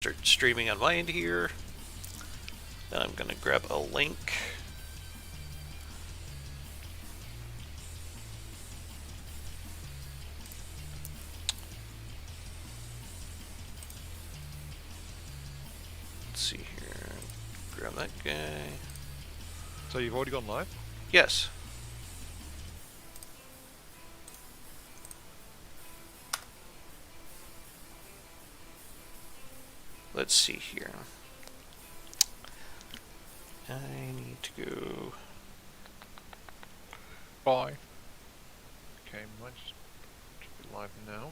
start streaming on my end here. Then I'm going to grab a link. Let's see here. Grab that guy. So you've already gone live? Yes. Let's see here. I need to go. Bye. Okay, might just be live now.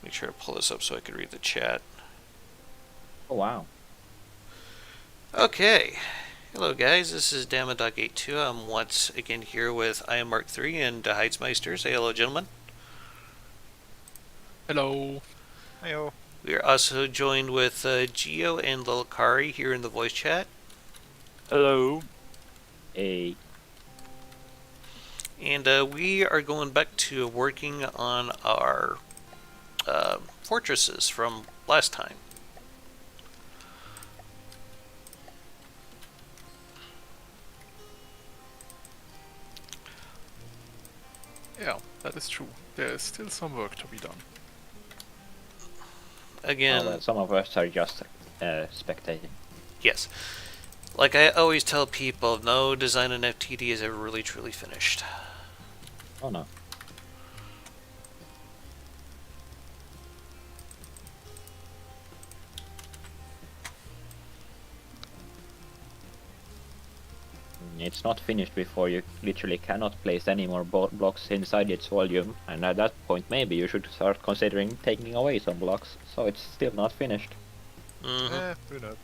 Make sure to pull this up so I can read the chat. Oh wow. Okay. Hello guys, this is Dama 82. I'm once again here with I am Mark III and Heitzmeister. Say hello, gentlemen. Hello. Heyo. We are also joined with Geo and Lilikari here in the voice chat. Hello. A And we are going back to working on our fortresses from last time. Yeah, that is true. There is still some work to be done. Again, well, some of us are just spectating. yes. Like I always tell people, no design in FTD is ever really truly finished. Oh no. It's not finished before you literally cannot place any more blocks inside its volume, and at that point maybe you should start considering taking away some blocks, so it's still not finished. Who knows?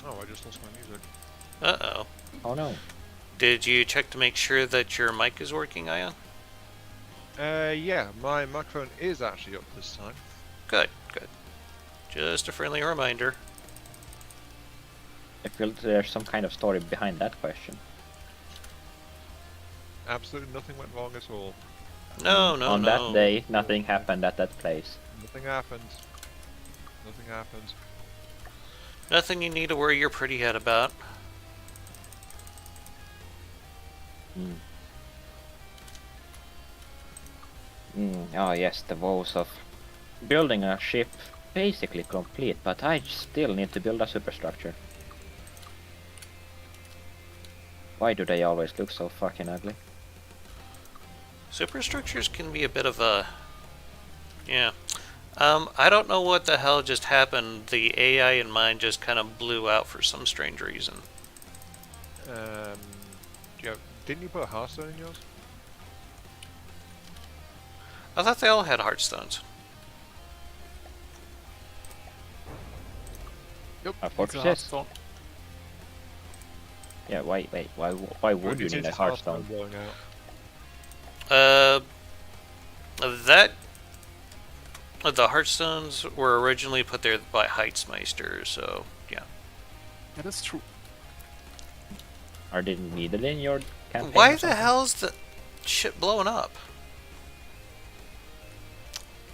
Oh, I just lost my music. Uh-oh. Oh no. Did you check to make sure that your mic is working, Ion? Yeah, my microphone is actually up this time. Good, good. Just a friendly reminder. I feel there's some kind of story behind that question. Absolutely nothing went wrong at all. No, no, On no. that day, nothing happened at that place. Nothing happened. Nothing happened. Nothing you need to worry your pretty head about. Oh yes, the woes of building a ship basically complete, but I still need to build a superstructure. Why do they always look so fucking ugly? Superstructures can be a bit of a... Yeah. I don't know what the hell just happened. The AI in mine just kind of blew out for some strange reason. Didn't you put a Hearthstone in yours? I thought they all had heartstones. Yep. A it's fortress? Hearthstone. Yeah, why would you need a Hearthstone? Blowing out? That... The heartstones were originally put there by Heitzmeister, so, yeah. That is true. Are they needed in your campaign? Why or the something? hell's the shit blowing up?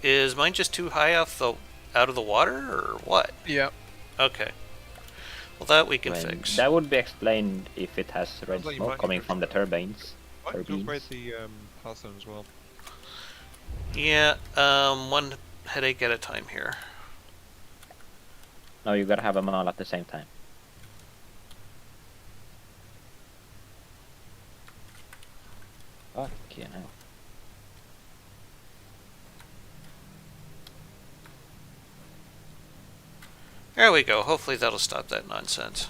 Is mine just too high out of the water, or what? Yeah. Okay. Well, that we can Well, fix. that would be explained if it has red Sounds like you smoke might coming need from the turbines. Why don't you Turbines. upgrade the Hearthstone as well? Yeah, one headache at a time here. No, you gotta have them all at the same time. Fuck, you know. There we go. Hopefully that'll stop that nonsense.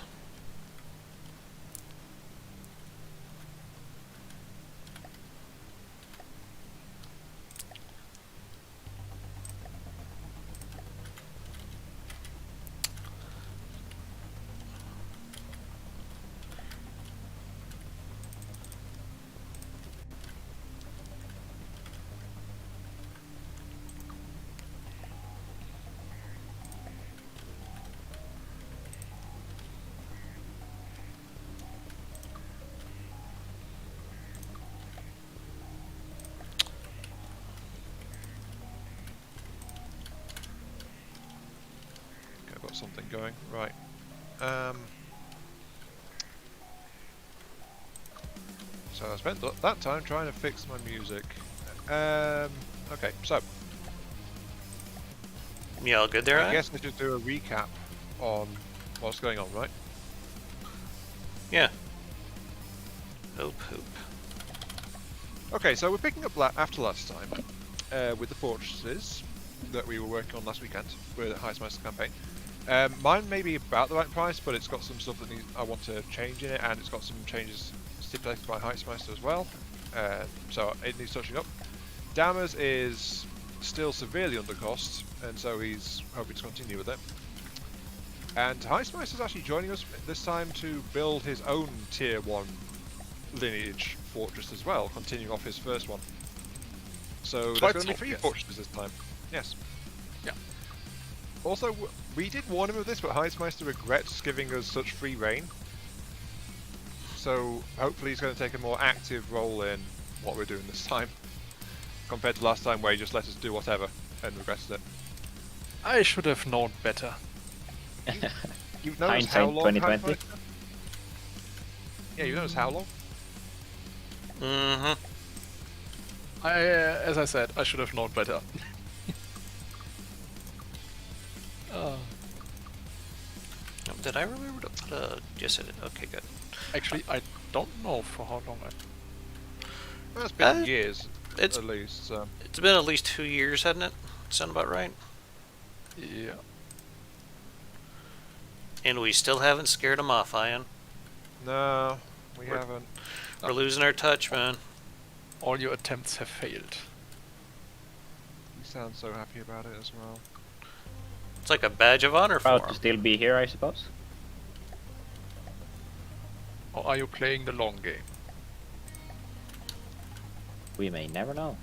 Okay, I've got something going. Right. So I spent that time trying to fix my music. Okay, so You all good there, I Ian? guess I should do a recap on what's going on, right? Yeah. Hope, hope. Okay, so we're picking up after last time with the fortresses that we were working on last weekend with the Heistmeister campaign. Mine may be about the right price, but it's got some stuff that I want to change in it, and it's got some changes stipulated by Heistmeister as well. So it needs touching up. Dama's is still severely under cost, and so he's hoping to continue with it. And Heistmeister's actually joining us this time to build his own tier 1 lineage fortress as well, continuing off his first one. So there's going to be 3 fortresses this time. Yes. Yeah. Also, we did warn him of this, but Heistmeister regrets giving us such free reign. So hopefully he's going to take a more active role in what we're doing this time, compared to last time where he just let us do whatever and regretted it. I should have known better. You've known us how Hindsight long? 2020. Heistmeister? Yeah, you've known us how long? Mm-hmm. As I said, I should have known better. Did I remember to put a... Yes, I did. Okay, good. Actually, I don't know for how long Well, it's been Uh, years, It's at least. So. It's been at least 2 years, hasn't it? Sound about right? Yeah. And we still haven't scared them off, Ian. No, we haven't. We're losing our touch, man. All your attempts have failed. You sound so happy about it as well. It's like a badge of honor for Proud to them. still be here, I suppose. Or are you playing the long game? We may never know.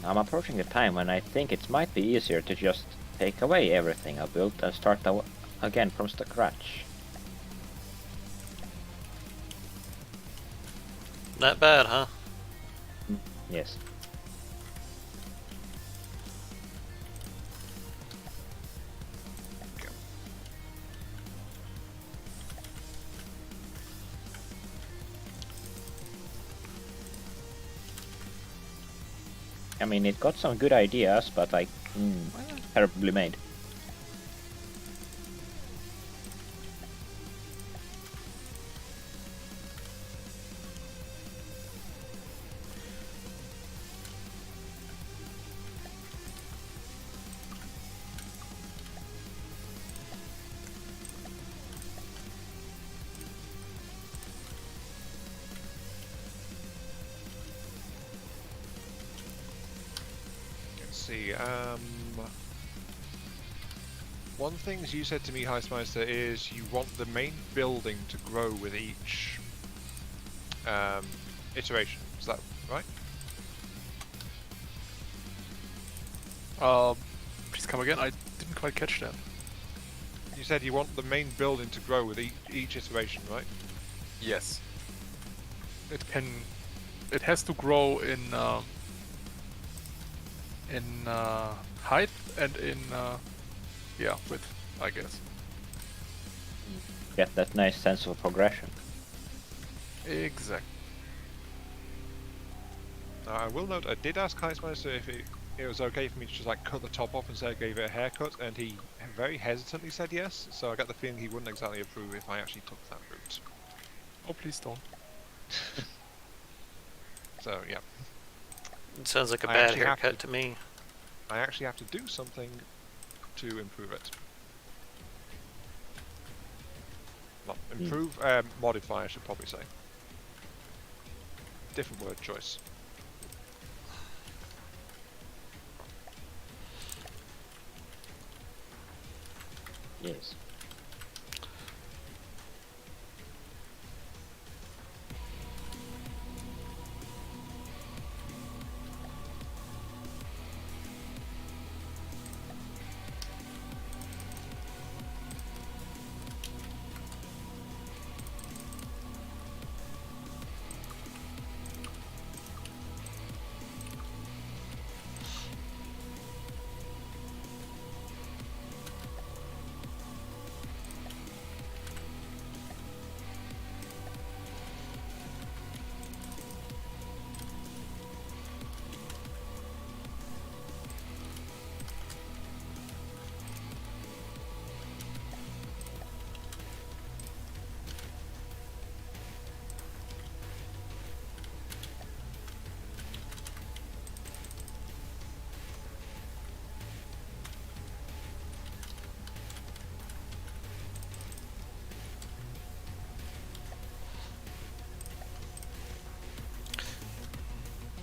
I'm approaching a time when I think it might be easier to just take away everything I built and start again from scratch. Not bad, huh? Yes. I mean, it got some good ideas, but like, terribly made. See, one thing you said to me, Heistmeister, is you want the main building to grow with each iteration. Is that right? Please come again. I didn't quite catch that. You said you want the main building to grow with each iteration, right? Yes. It has to grow in height and in yeah, width, I guess. Get that nice sense of progression. Exactly. Now, I will note, I did ask Heismeister if it was okay for me to just like cut the top off and say I gave it a haircut, and he very hesitantly said yes, so I got the feeling he wouldn't exactly approve if I actually took that route. Oh, please don't. So, yeah. It sounds like a I bad actually have haircut to me. I actually have to do something to improve it. Well, improve, modify, I should probably say. Different word choice. Yes.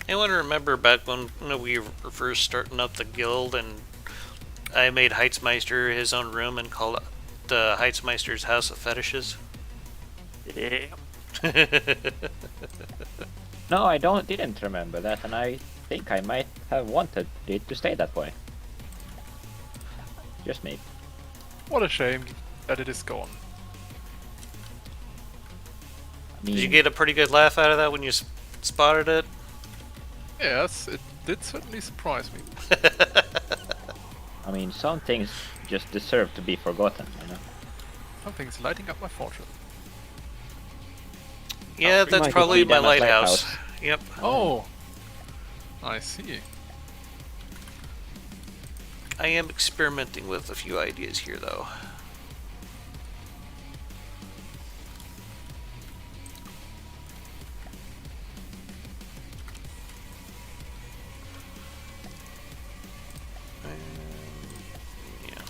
Anyone remember back when we were first starting up the guild and I made Heitzmeister his own room and called it the Heitzmeister's House of Fetishes? Yeah. No, didn't remember that, and I think I might have wanted it to stay that way. Just me. What a shame that it is gone. I mean, Did you get a pretty good laugh out of that when you spotted it? Yes, it did certainly surprise me. I mean, some things just deserve to be forgotten, you know. Something's lighting up my fortune. Yeah, that's might probably be my Dama's lighthouse. lighthouse. Yep. Oh, I see. I am experimenting with a few ideas here, though. Yeah.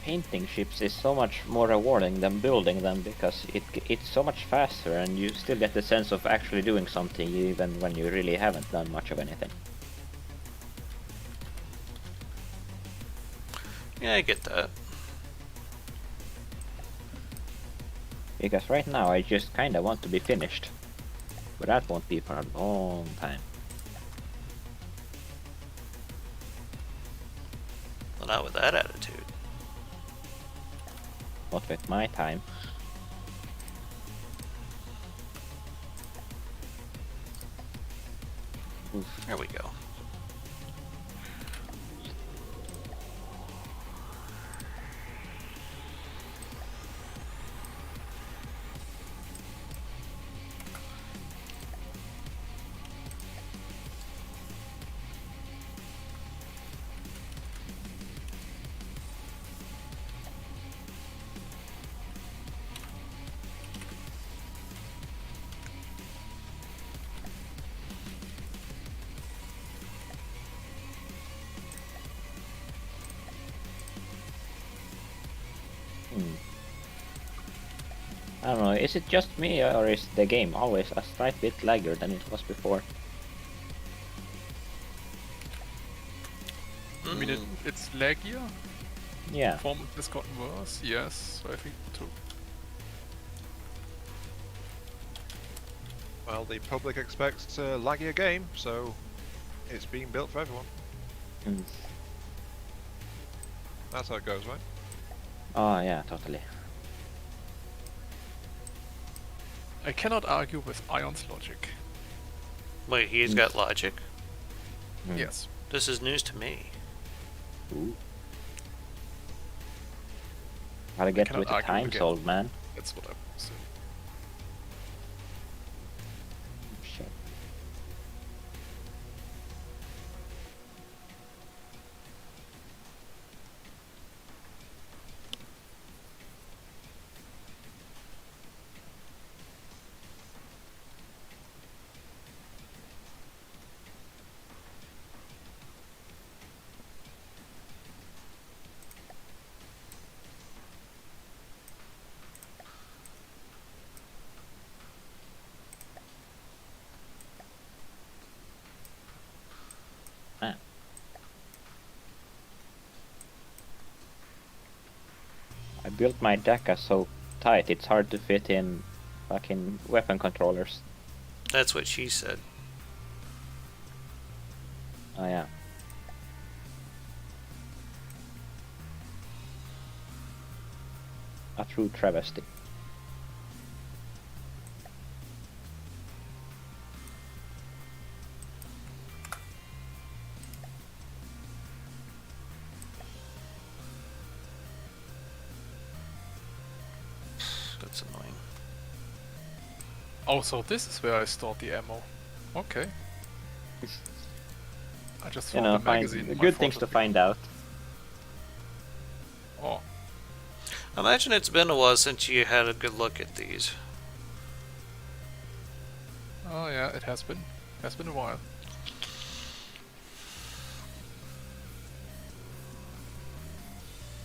Painting ships is so much more rewarding than building them because it's so much faster and you still get the sense of actually doing something even when you really haven't done much of anything. Yeah, I get that. Because right now I just kinda want to be finished. But that won't be for a long time. Well, not with that attitude. Not with my time. Oof. There we go. I don't know, is it just me or is the game always a slight bit laggier than it was before? I mean, it's laggier. Yeah. Performance has gotten worse. Yes, I think too. Well, the public expects a laggier game, so it's being built for everyone. Mm. That's how it goes, right? Oh yeah, totally. I cannot argue with Ion's logic. Wait, he's got logic? Hmm. Yes. This is news to me. Ooh. Gotta get cannot with the argue times, again. old man. That's what I would say. Shit. Man. I built my daca so tight it's hard to fit in fucking weapon controllers. That's what she said. Oh yeah. A true travesty. That's annoying. Oh, so this is where I stored the ammo. Okay. I just You found know, the magazine. in my good things to fortress. find out. Oh, I imagine it's been a while since you had a good look at these. oh yeah, it has been. Has been a while.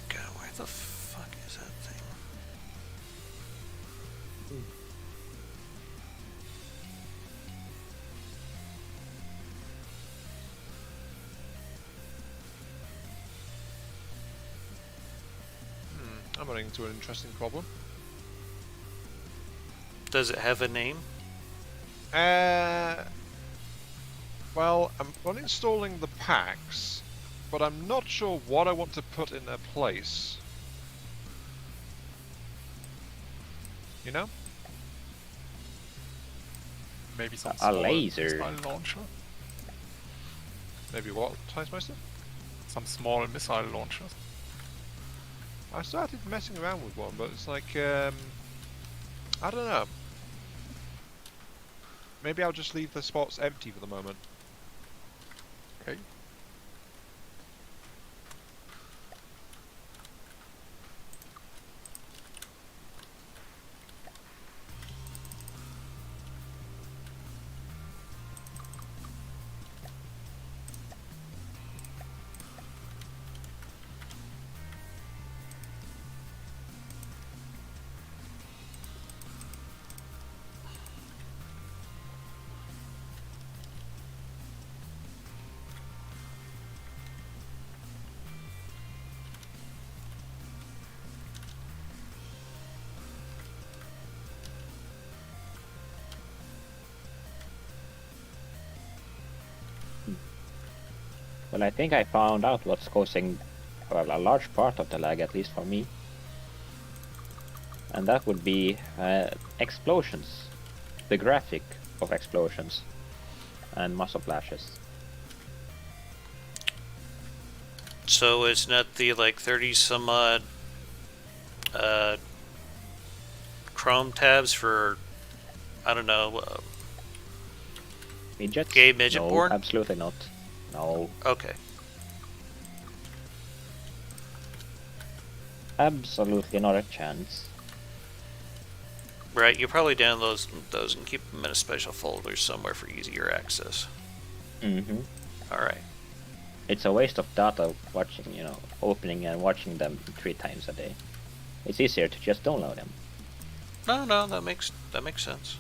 God, where the fuck is that thing? I'm running into an interesting problem. Does it have a name? Well, I'm uninstalling the packs, but I'm not sure what I want to put in their place. You know? Maybe some A smaller laser. missile launcher. Maybe what, Tainsmeister? Some small missile launchers. I started messing around with one, but it's like, I don't know. Maybe I'll just leave the spots empty for the moment. Okay. Well, I think I found out what's causing, well, a large part of the lag, at least for me. And that would be explosions. The graphic of explosions and muzzle flashes. So it's not the like 30 some odd Chrome tabs for, I don't know, Midgets? gay midget No, porn? absolutely not. No, Okay. absolutely not a chance. Right, you probably download those and keep them in a special folder somewhere for easier access. Mm-hmm. Alright. It's a waste of data watching, you know, opening and watching them 3 times a day. It's easier to just download them. No, that makes sense.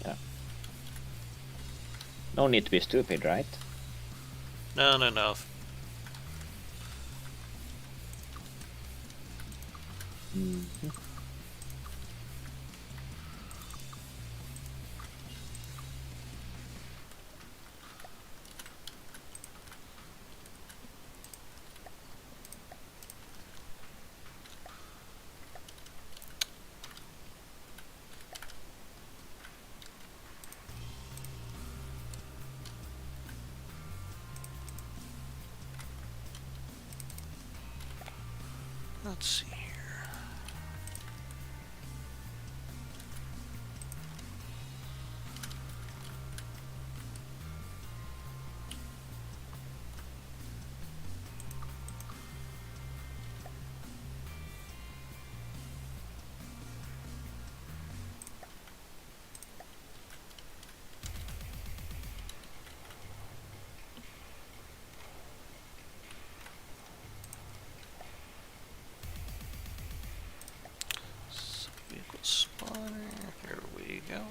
Yeah. No need to be stupid, right? No. Mm-hmm. Let's see here. Vehicle spawner. Here we go.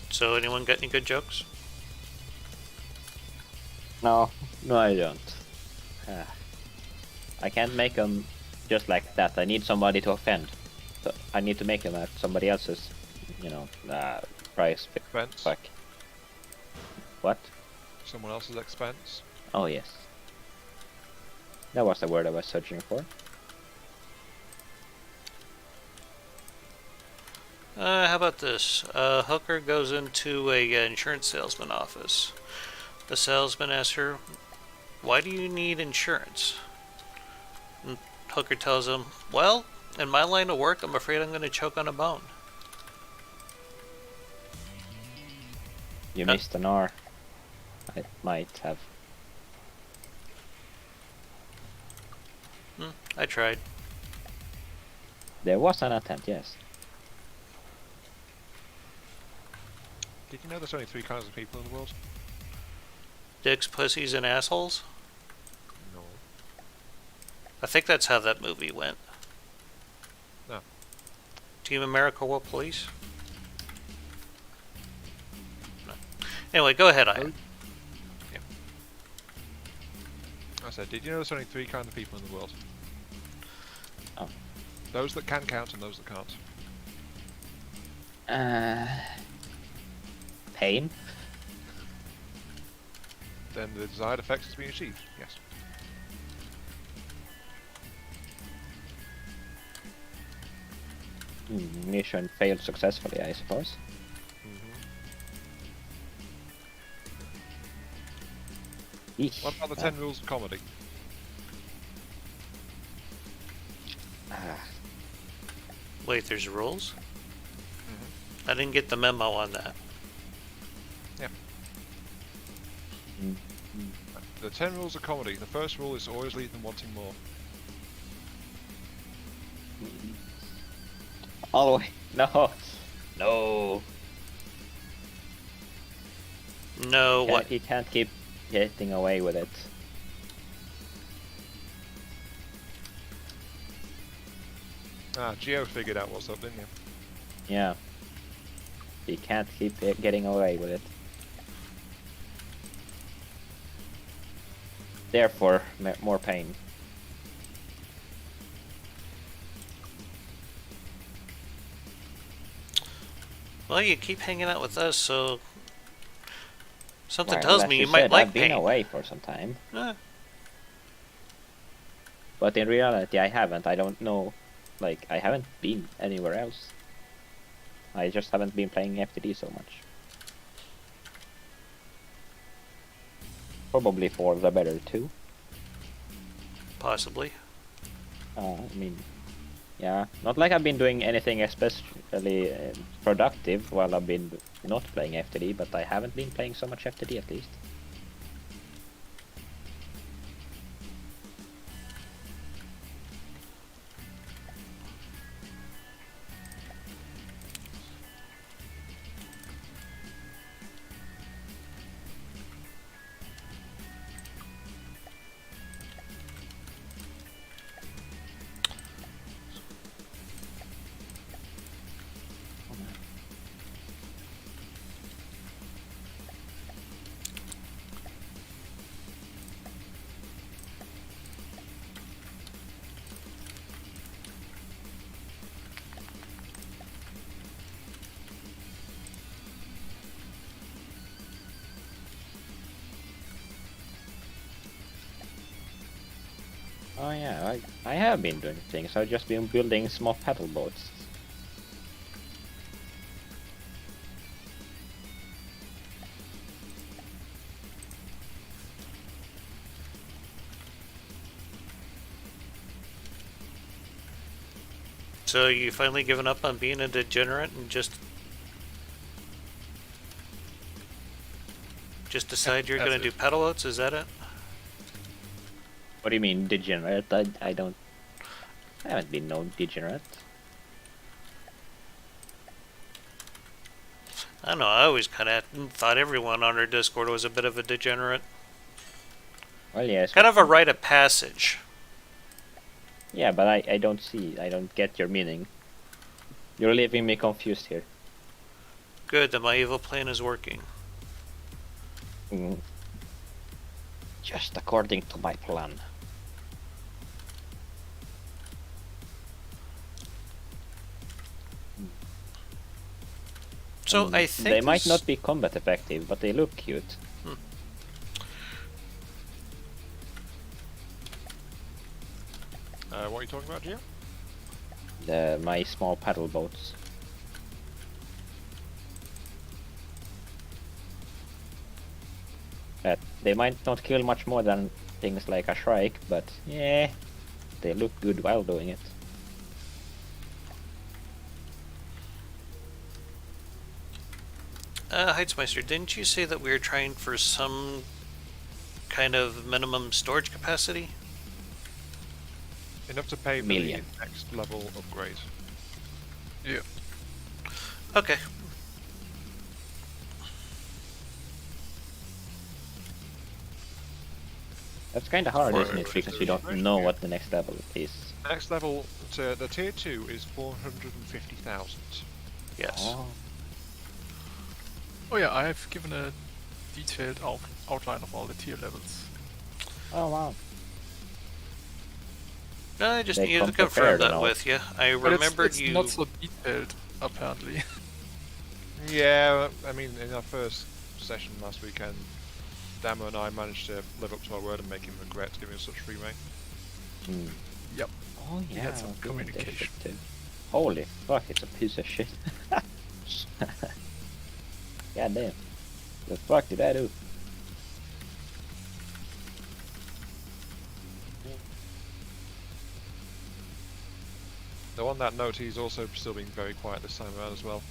So, anyone got any good jokes? No, no, I don't. Ah. I can't make them just like that. I need somebody to offend. So I need to make them at somebody else's, price. Expense. Fuck. What? Someone else's expense. Oh yes. That was the word I was searching for. How about this? A hooker goes into a insurance salesman office. The salesman asks her, "Why do you need insurance?" And hooker tells him, "Well, in my line of work, I'm afraid I'm going to choke on a bone." You missed an R. I might have. I tried. There was an attempt, yes. Did you know there's only 3 kinds of people in the world? Dicks, pussies, and assholes? No. I think that's how that movie went. No. Team America World Police? No. Anyway, go ahead, Ian. I said, did you know there's only 3 kinds of people in the world? Oh. Those that can count and those that can't. Pain? Then the desired effect has been achieved, yes. Mission failed successfully, I suppose. Eesh. What about the 10 rules of comedy? Wait, there's rules? Mm-hmm. I didn't get the memo on that. Mm. The 10 rules of comedy. The first rule is always leave them wanting more. Always. No. No. No, what? He can't keep getting away with it. Ah, Geo figured out what's up, didn't you? Yeah. He can't keep getting away with it. Therefore, more pain. Well, you keep hanging out with us, so something Well, tells as me you you might said, like I've been pain. away for some time. Eh, But in reality, I haven't. I don't know. Like, I haven't been anywhere else. I just haven't been playing FTD so much. Probably for the better too. possibly. I mean, yeah, not like I've been doing anything especially productive while I've been not playing FTD, but I haven't been playing so much FTD at least. Oh yeah, I have been doing things. I've just been building small paddle boats. So you finally given up on being a degenerate and just decide you're That's gonna do it. pedal boats? Is that it? What do you mean degenerate? I haven't been no degenerate. I don't know. I always kind of thought everyone on our Discord was a bit of a degenerate. Well, yes. Kind of a rite of passage. Yeah, but I don't get your meaning. You're leaving me confused here. Good that my evil plan is working. Mm. Just according to my plan. So I think they might this- not be combat effective, but they look cute. What are you talking about, Geo? My small paddle boats. They might not kill much more than things like a shrike, but yeah, they look good while doing it. Heitzmeister, didn't you say that we were trying for some kind of minimum storage capacity? Enough to pay for Million. the next level upgrade. Yeah. Okay. That's kind of hard, For- isn't it? Because you don't know what the next level is. Next level, the tier 2 is 450,000. Yes. Oh. Oh yeah, I have given a detailed outline of all the tier levels. Oh wow. No, I just They needed to come confirm prepared that and all. with you. I But remembered it's you. not so detailed, apparently. Yeah, I mean, in our first session last weekend, Dama and I managed to live up to our word and make him regret giving us such free reign. Hmm. Yep. Oh He yeah. had some I'm doing this communication. shit too. Holy fuck! It's a piece of shit. God damn. The fuck did I do? Though on that note, he's also still being very quiet this time around as well.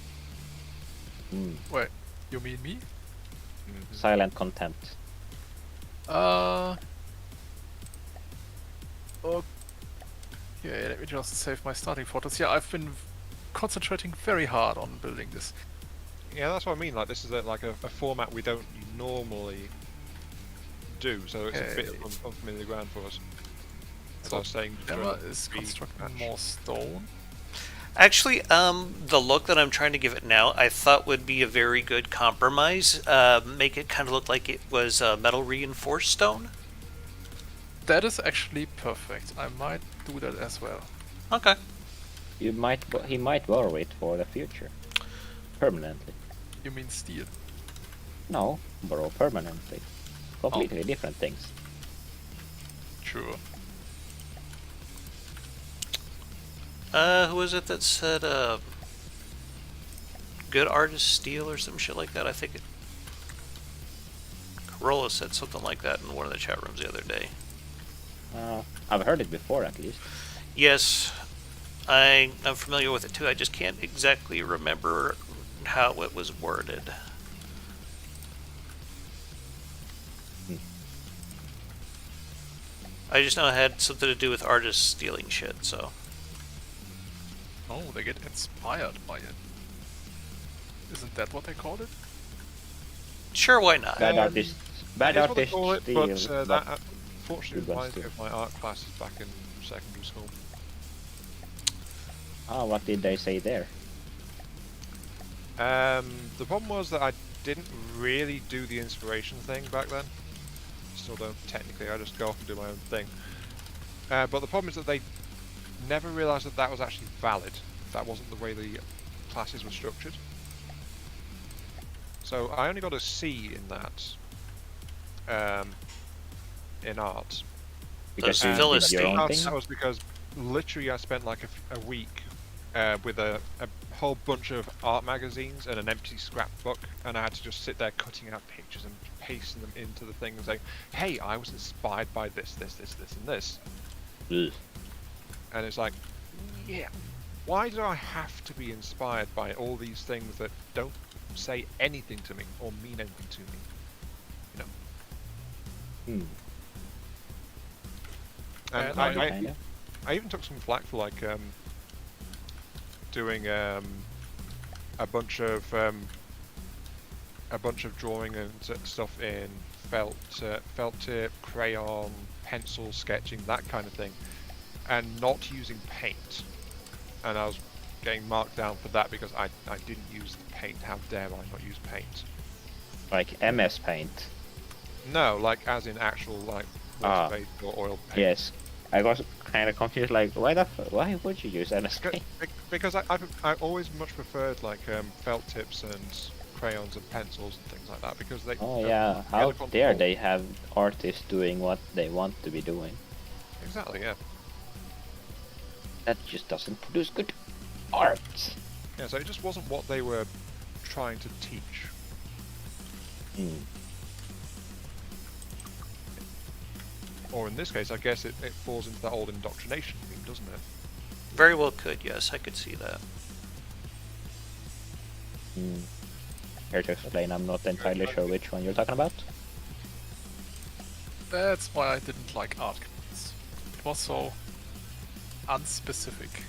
Wait, you mean me? Silent contempt. Okay, let me just save my starting fortress. Yeah, I've been concentrating very hard on building this. Yeah, that's what I mean. Like, this is like a format we don't normally do, so it's a bit of unfamiliar ground for us. As I was saying, Dama is constructing more stone. Actually, the look that I'm trying to give it now, I thought would be a very good compromise. Make it kind of look like it was metal reinforced stone. That is actually perfect. I might do that as well. Okay. He might borrow it for the future. Permanently. You mean steel? No, borrow permanently. Completely different things. Sure. Who was it that said, good artist steal or some shit like that? I think Corolla said something like that in one of the chat rooms the other day. I've heard it before, at least. Yes, I'm familiar with it too. I just can't exactly remember how it was worded. I just know it had something to do with artists stealing shit, so. Oh, they get inspired by it. Isn't that what they called it? Sure, why not? Bad artists. Bad That is what they artists call it, steal. but that unfortunately good ones reminds me too. of my art classes back in secondary school. What did they say there? The problem was that I didn't really do the inspiration thing back then. Still don't technically, I just go off and do my own thing. But the problem is that they never realised that that was actually valid. That wasn't the way the classes were structured. So I only got a C in that, in art. Because Those you did your own Philistines. thing? That was because literally I spent like a week with a whole bunch of art magazines and an empty scrapbook, and I had to just sit there cutting out pictures and pasting them into the thing and saying, hey, I was inspired by this, this, this, this, and this. Ugh. And it's like, yeah, why do I have to be inspired by all these things that don't say anything to me or mean anything to me? You know. And Kinda. I even took some flack for like doing a bunch of drawing and stuff in felt tip, crayon, pencil sketching, that kind of thing, and not using paint. And I was getting marked down for that because I didn't use the paint. How dare I not use paint? Like MS Paint. No, like as in actual like water-based or oil paint. Yes. I was kind of confused, like, why would you use MS Paint? Because I always much preferred like felt tips and crayons and pencils and things like that because they. Oh yeah, how dare they have artists doing what they want to be doing? Exactly, yeah. That just doesn't produce good art. Yeah, so it just wasn't what they were trying to teach. Or in this case, I guess it falls into that old indoctrination theme, doesn't it? Very well could, yes, I could see that. Here to explain, I'm not entirely sure which one you're talking about. That's why I didn't like art class. It was so unspecific.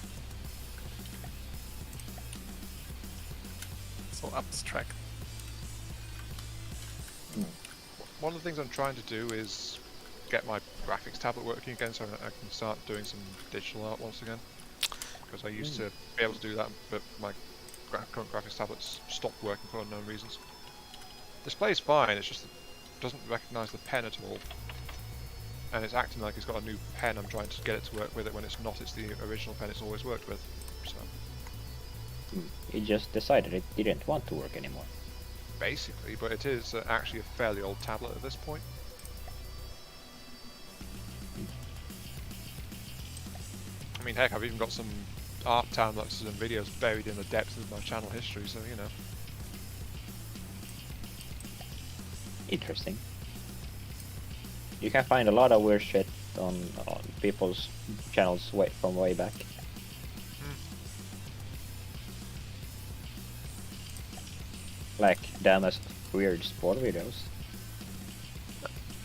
So abstract. One of the things I'm trying to do is get my graphics tablet working again so I can start doing some digital art once again. Because I used to be able to do that, but my current graphics tablet's stopped working for unknown reasons. Display's fine, it's just it doesn't recognise the pen at all. And it's acting like it's got a new pen. I'm trying to get it to work with it when it's not. It's the original pen it's always worked with. So It just decided it didn't want to work anymore. basically, but it is actually a fairly old tablet at this point. I mean, heck, I've even got some art time-lapses and videos buried in the depths of my channel history, so you know. Interesting. You can find a lot of weird shit on people's channels from way back. Like Dama's weird sport videos.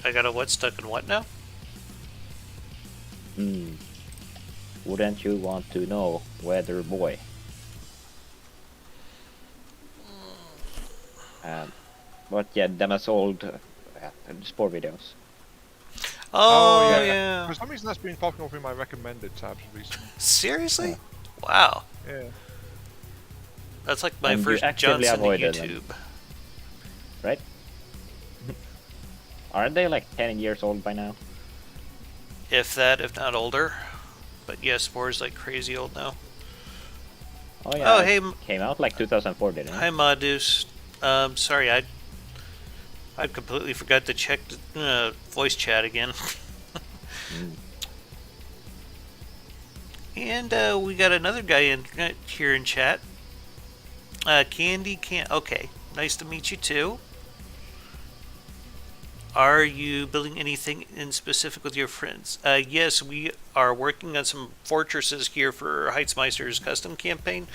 I got a what stuck in what now? Hmm. Wouldn't you want to know, weather boy? But yeah, Dama's old sport videos. Oh, yeah. yeah. For some reason, that's been popping up in my recommended tabs recently. Seriously? Yeah. Wow. Yeah. That's like my And you first actively Johnson to avoided YouTube. them. Right? Aren't they like 10 years old by now? If that, if not older. But yeah, Spore's like crazy old now. Oh yeah. Oh, it hey, came out like 2004, didn't it? hi Modus. Sorry, I completely forgot to check the voice chat again. Mm. And we got another guy in here in chat. Candy can. Okay, nice to meet you too. Are you building anything in specific with your friends? Yes, we are working on some fortresses here for Heitzmeister's custom campaign.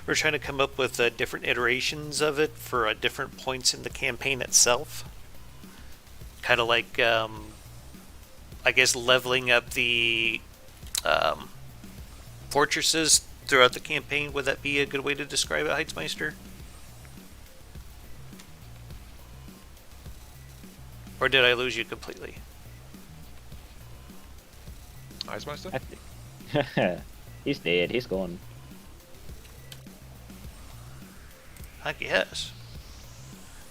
We're trying to come up with different iterations of it for different points in the campaign itself. Kind of like, I guess, leveling up the fortresses throughout the campaign. Would that be a good way to describe it, Heitzmeister? Or did I lose you completely? Icemeister? I think he's dead. He's gone. I guess.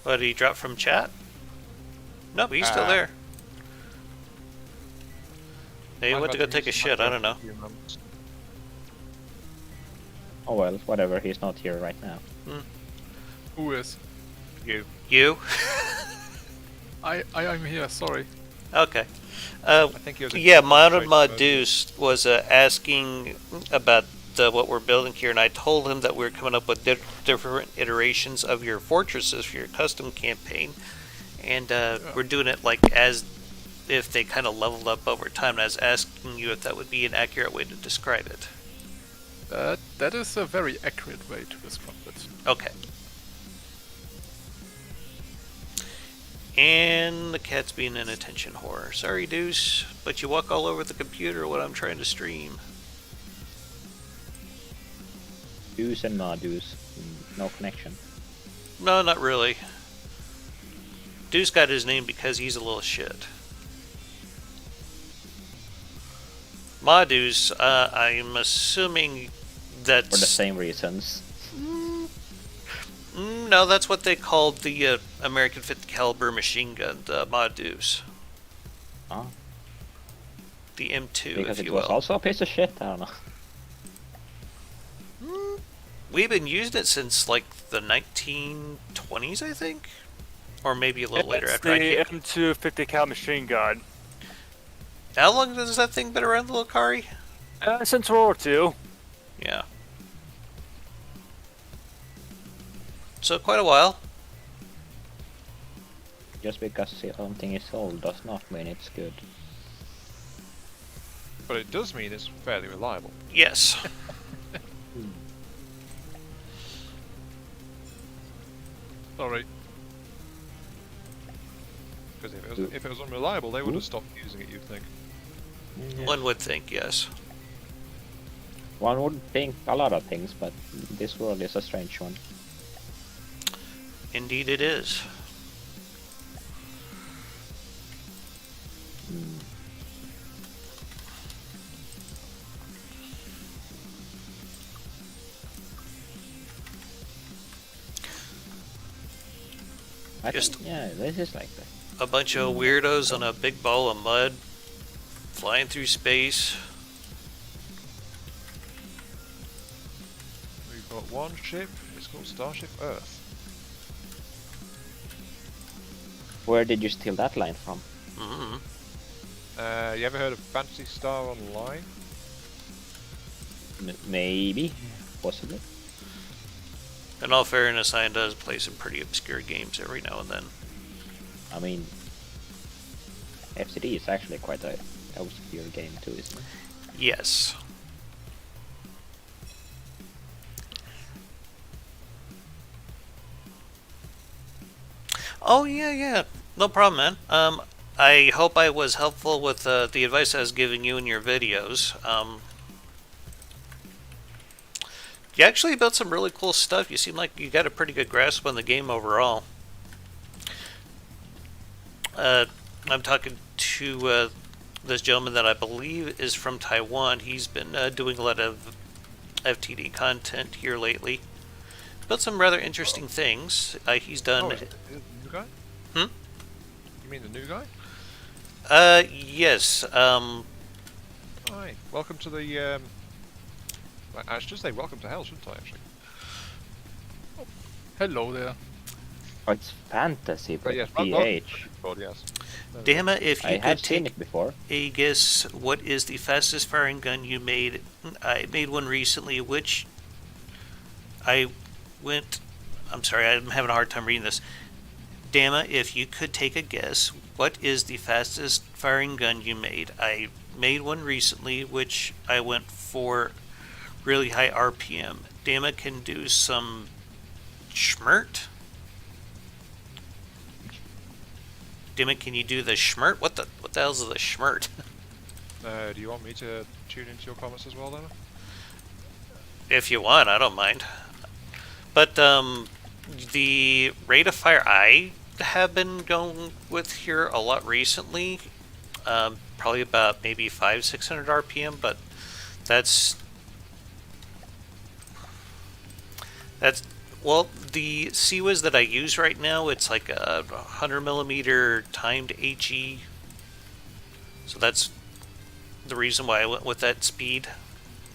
What, did he drop from chat? No, but he's still there. Maybe he went to go take a shit, I don't know. Oh well, whatever. He's not here right now. Who is? You. You? I'm here, sorry. Okay. I think he was. Yeah, Mod Deuce was asking about what we're building here, and I told him that we were coming up with different iterations of your fortresses for your custom campaign, and we're doing it like as if they kind of leveled up over time. And I was asking you if that would be an accurate way to describe it. That is a very accurate way to describe it. Okay. And the cat's being an attention whore. Sorry, Deuce, but you walk all over the computer when I'm trying to stream. Deuce and Ma Deuce. No connection. No, not really. Deuce got his name because he's a little shit. Ma Deuce, I'm assuming that's... For the same reasons. No, that's what they called the American 50 caliber machine gun, the Ma Deuce. Oh. The M2, Because if it you was will. also a piece of shit, I don't know. We've been using it since like the 1920s, I think, or maybe a little later. It's After I the came. M2 50 cal machine gun. How long has that thing been around, the Lilikari? Since World War II. Yeah. So quite a while. Just because something is old does not mean it's good. But it does mean it's fairly reliable. Yes. Sorry. Because if it was unreliable, they would have stopped using it, you'd think. One would think, yes. One would think a lot of things, but this world is a strange one. Indeed it is. Yeah, this is like that. A bunch of weirdos on a big ball of mud, flying through space. We've got one ship, it's called Starship Earth. Where did you steal that line from? Mm-hmm. You ever heard of Fantasy Star Online? Maybe. Possibly. In all fairness, Ian does play some pretty obscure games every now and then. I mean, FCD is actually quite a obscure game too, isn't it? Yes. Oh yeah, yeah, no problem, man. I hope I was helpful with the advice I was giving you in your videos. You actually built some really cool stuff. You seem like you got a pretty good grasp on the game overall. Uh, I'm talking to this gentleman that I believe is from Taiwan. He's been doing a lot of FTD content here lately. Built some rather interesting things. He's done. Oh, is it the new guy? Hmm? You mean the new guy? Yes. Hi. Welcome to the. I should say welcome to hell, shouldn't I? Actually. Hello there. Oh, it's fantasy, but yes, PH. yes. Dama, if I you have could seen take it before. a guess, what is the fastest firing gun you made? I made one recently, which I went. I'm sorry, I'm having a hard time reading this. Dama, if you could take a guess, what is the fastest firing gun you made? I made one recently, which I went for really high RPM. Dama can do some schmert. Dama, can you do the schmert? What the hell is the schmert? Do you want me to tune into your comments as well, then? If you want, I don't mind. But the rate of fire I have been going with here a lot recently, probably about maybe 500-600 RPM, but that's well, the CWIS that I use right now, it's like a 100mm timed HE, so that's the reason why I went with that speed.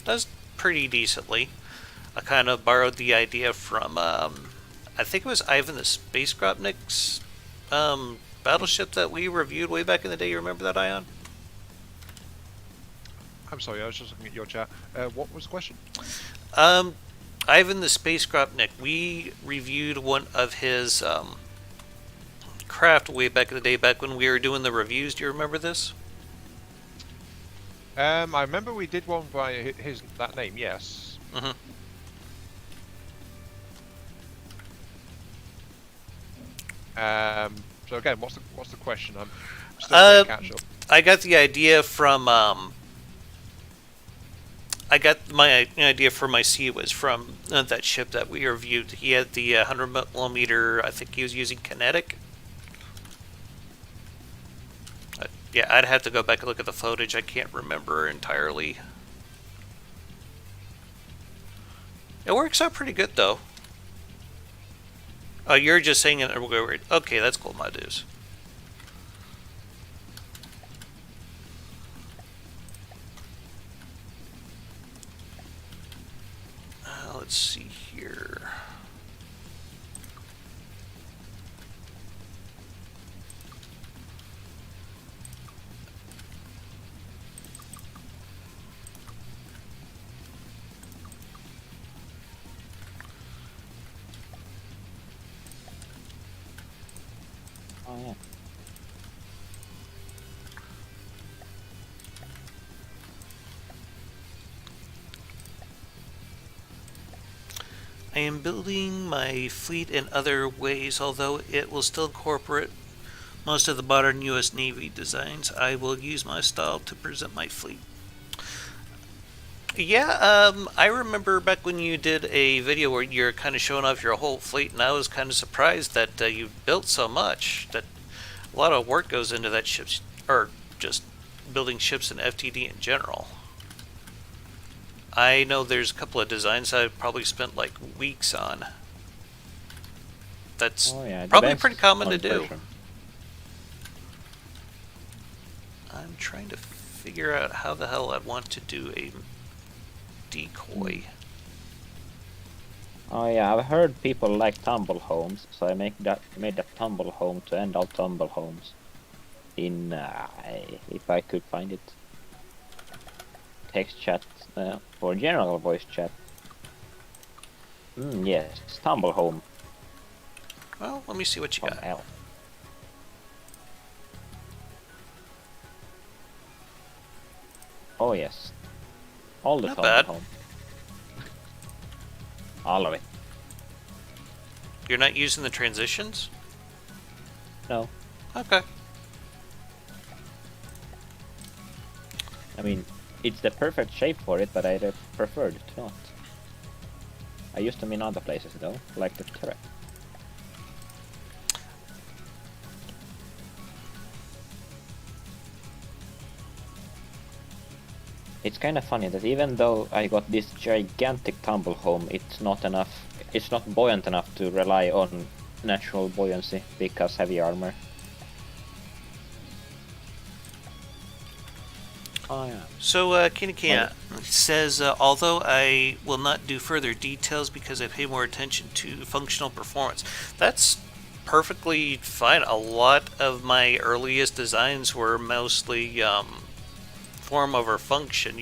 Does pretty decently. I kind of borrowed the idea from, I think it was Ivan the Space Gropnik's battleship that we reviewed way back in the day. You remember that, Ion? I'm sorry, I was just looking at your chat. What was the question? Ivan the Space Gropnik, we reviewed one of his craft way back in the day, back when we were doing the reviews. Do you remember this? I remember we did one by that name, yes. Mm-hmm. So again, what's the question? I'm still trying to catch up. I got the idea from I got my idea for my C was from that ship that we reviewed. He had the 100mm. I think he was using kinetic. Yeah, I'd have to go back and look at the footage. I can't remember entirely. It works out pretty good though. Oh, you're just saying it. Okay, that's cool, my dudes. Let's see here. Oh yeah. I am building my fleet in other ways, although it will still incorporate most of the modern U.S. Navy designs. I will use my style to present my fleet. Yeah, I remember back when you did a video where you're kind of showing off your whole fleet, and I was kind of surprised that you built so much. That a lot of work goes into that ships, or just building ships in FTD in general. I know there's a couple of designs I've probably spent like weeks on. That's probably pretty common to do. I'm trying to figure out how the hell I want to do a decoy. Oh yeah, I've heard people like tumble homes, so I made that tumble home to end all tumble homes. In if I could find it, text chat for general voice chat. Yes, tumble home. Well, let me see what you got. Hell. Oh yes, all the Not tumble bad. home. All of it. You're not using the transitions? No. Okay. I mean, it's the perfect shape for it, but I preferred it not. I used them in other places though, like the turret. It's kind of funny that even though I got this gigantic tumble home, it's not enough. It's not buoyant enough to rely on natural buoyancy because heavy armor. Oh yeah. So, Kinikia says, although I will not do further details because I pay more attention to functional performance. That's perfectly fine. A lot of my earliest designs were mostly form over function.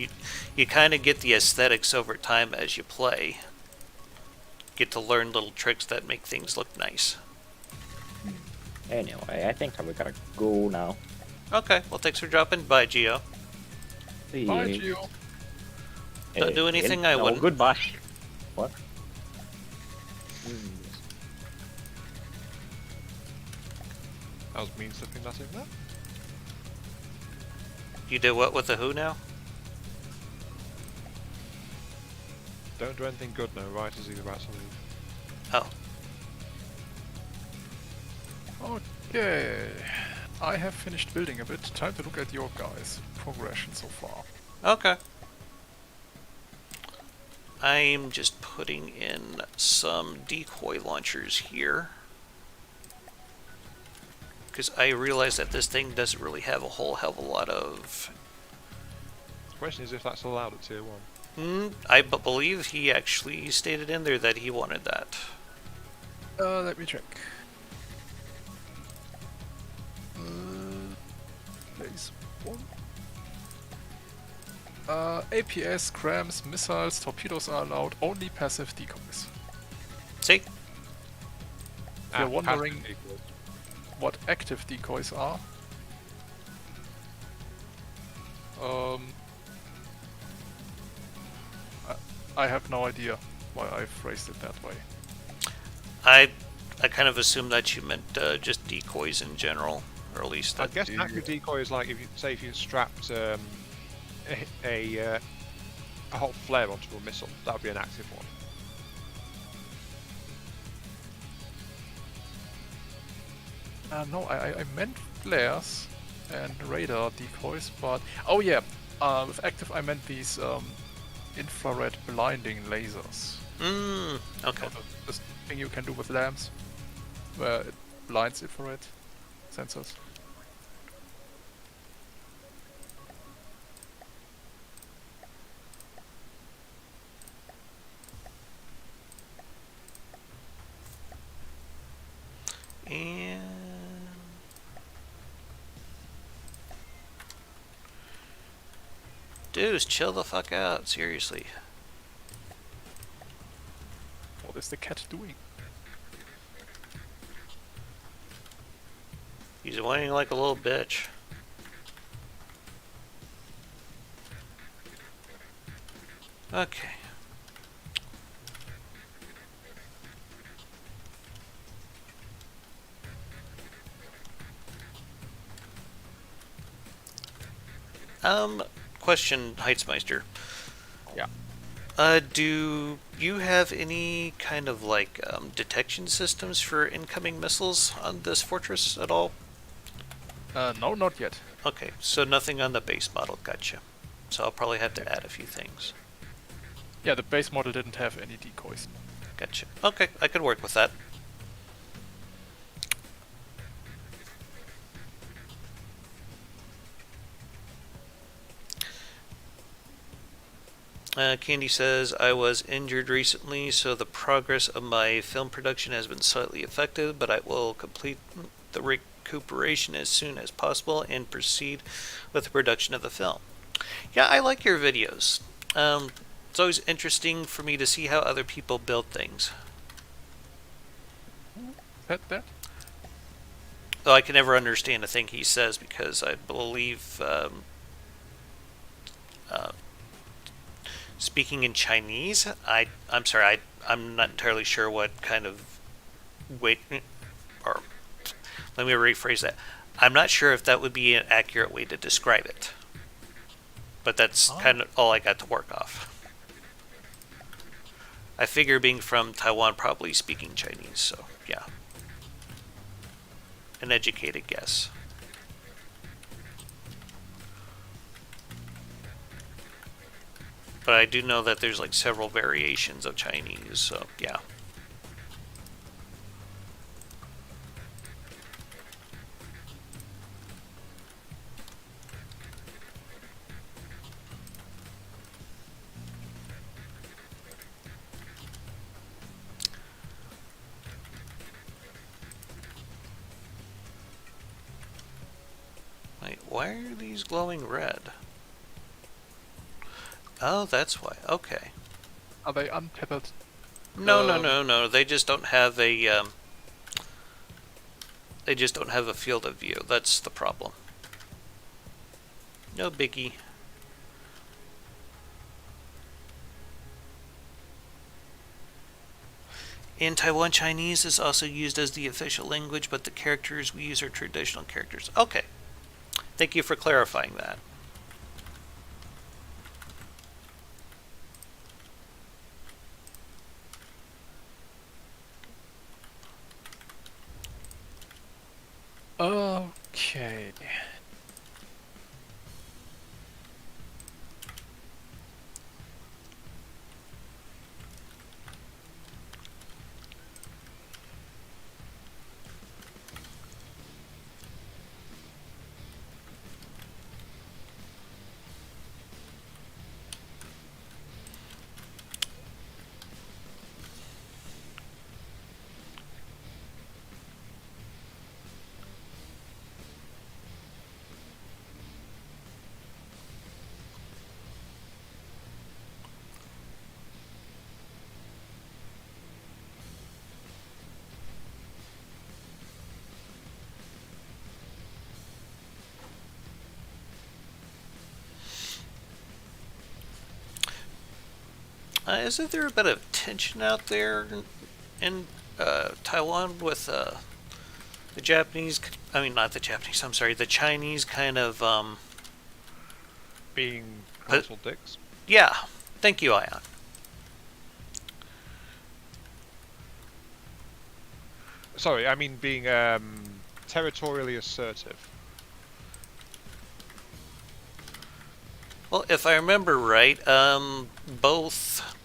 You kind of get the aesthetics over time as you play. Get to learn little tricks that make things look nice. Anyway, I think we gotta go now. Okay, well, thanks for dropping by, Gio. Bye, Gio. Don't do anything I wouldn't. Goodbye. What? That was mean slipping that in there. You did what with the who now? Don't do anything good now, right as he's about to leave. Oh. Okay. I have finished building a bit. Time to look at your guys' progression so far. Okay. I'm just putting in some decoy launchers here. Because I realize that this thing doesn't really have a whole hell of a lot of... The question is if that's allowed at tier 1. I believe he actually stated in there that he wanted that. Let me check. Phase 1. APS, crams, missiles, torpedoes are allowed, only passive decoys. See? If you're wondering what active decoys are, I have no idea why I phrased it that way. I kind of assumed that you meant just decoys in general, or at least I that... guess active decoy is like if you say if you strapped a hot flare onto a missile, that would be an active one. No, I meant flares and radar decoys, but... Oh yeah, with active I meant these infrared blinding lasers. Okay. So this thing you can do with lamps, where it blinds infrared sensors. And... Dude, chill the fuck out, seriously. What is the cat doing? He's whining like a little bitch. Okay. Question, Heitzmeister. Yeah. Do you have any kind of like detection systems for incoming missiles on this fortress at all? No, not yet. Okay, so nothing on the base model, gotcha. So I'll probably have to add a few things. Yeah, the base model didn't have any decoys. Gotcha. Okay, I could work with that. Candy says, I was injured recently, so the progress of my film production has been slightly affected, but I will complete the recuperation as soon as possible and proceed with the production of the film. Yeah, I like your videos. It's always interesting for me to see how other people build things. That? Though I can never understand a thing he says because I believe speaking in Chinese, I'm sorry, I'm not entirely sure what kind of weight or Let me rephrase that. I'm not sure if that would be an accurate way to describe it. But that's kind of all I got to work off. I figure being from Taiwan, probably speaking Chinese, so yeah. An educated guess. But I do know that there's like several variations of Chinese, so yeah. Wait, why are these glowing red? Oh, that's why. Okay. Are they untethered? No. They just don't have a. They just don't have a field of view. That's the problem. No biggie. In Taiwan, Chinese is also used as the official language, but the characters we use are traditional characters. Okay. Thank you for clarifying that. Okay. Isn't there a bit of tension out there in Taiwan with the Japanese? I mean, not the Japanese. I'm sorry, the Chinese kind of. Being console dicks. Yeah. Thank you, Ion. Sorry, I mean being territorially assertive. Well, if I remember right, both